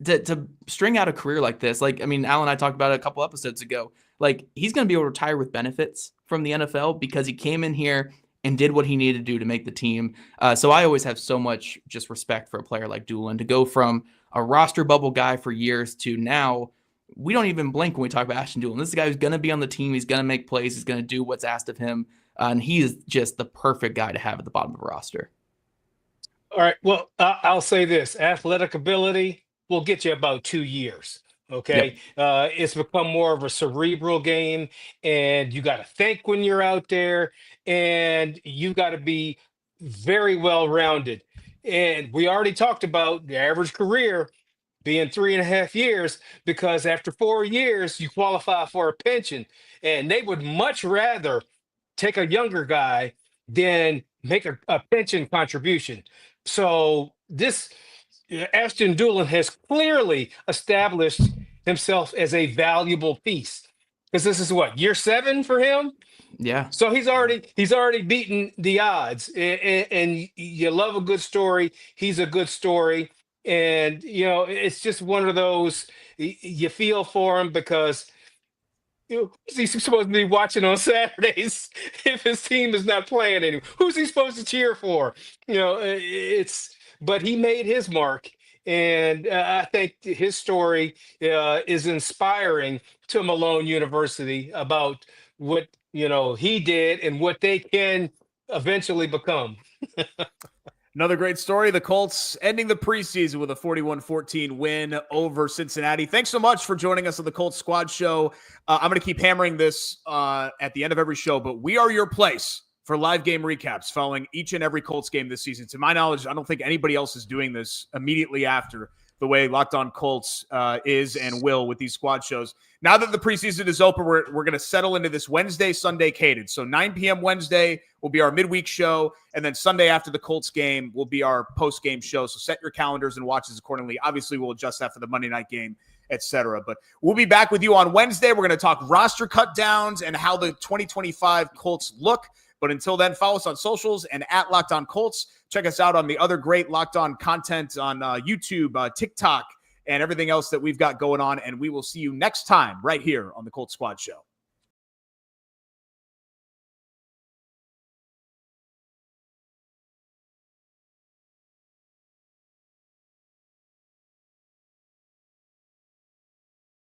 to string out a career like this, like, I mean, Al and I talked about it a couple episodes ago. Like, he's going to be able to retire with benefits from the NFL because he came in here and did what he needed to do to make the team. So I always have so much just respect for a player like Doolin to go from a roster bubble guy for years to now. We don't even blink when we talk about Ashton Doolin. This is a guy who's going to be on the team. He's going to make plays. He's going to do what's asked of him. And he is just the perfect guy to have at the bottom of a roster. All right. Well, I'll say this. Athletic ability will get you about 2 years. Okay. Yep. It's become more of a cerebral game, and you got to think when you're out there, and you got to be very well-rounded. And we already talked about the average career being 3.5 years, because after 4 years, you qualify for a pension. And they would much rather take a younger guy than make a pension contribution. So this Ashton Doolin has clearly established himself as a valuable piece, because this is what, year 7 for him? Yeah. So he's already beaten the odds, and you love a good story. He's a good story. And, it's just one of those, you feel for him, because who's he supposed to be watching on Saturdays if his team is not playing anymore? Who's he supposed to cheer for? But he made his mark. And I think his story is inspiring to Malone University about what, he did and what they can eventually become. Another great story. The Colts ending the preseason with a 41-14 win over Cincinnati. Thanks so much for joining us on the Colts Squad Show. I'm going to keep hammering this at the end of every show, but we are your place for live game recaps following each and every Colts game this season. To my knowledge, I don't think anybody else is doing this immediately after the way Locked On Colts is and will with these squad shows. Now that the preseason is open, we're going to settle into this Wednesday, Sunday cadence. So 9 p.m. Wednesday will be our midweek show, and then Sunday after the Colts game will be our post-game show. So set your calendars and watches accordingly. Obviously, we'll adjust that for the Monday night game, etc. But we'll be back with you on Wednesday. We're going to talk roster cut downs and how the 2025 Colts look. But until then, follow us on socials and at Locked On Colts. Check us out on the other great Locked On content on YouTube, TikTok, and everything else that we've got going on. And we will see you next time right here on the Colts Squad Show.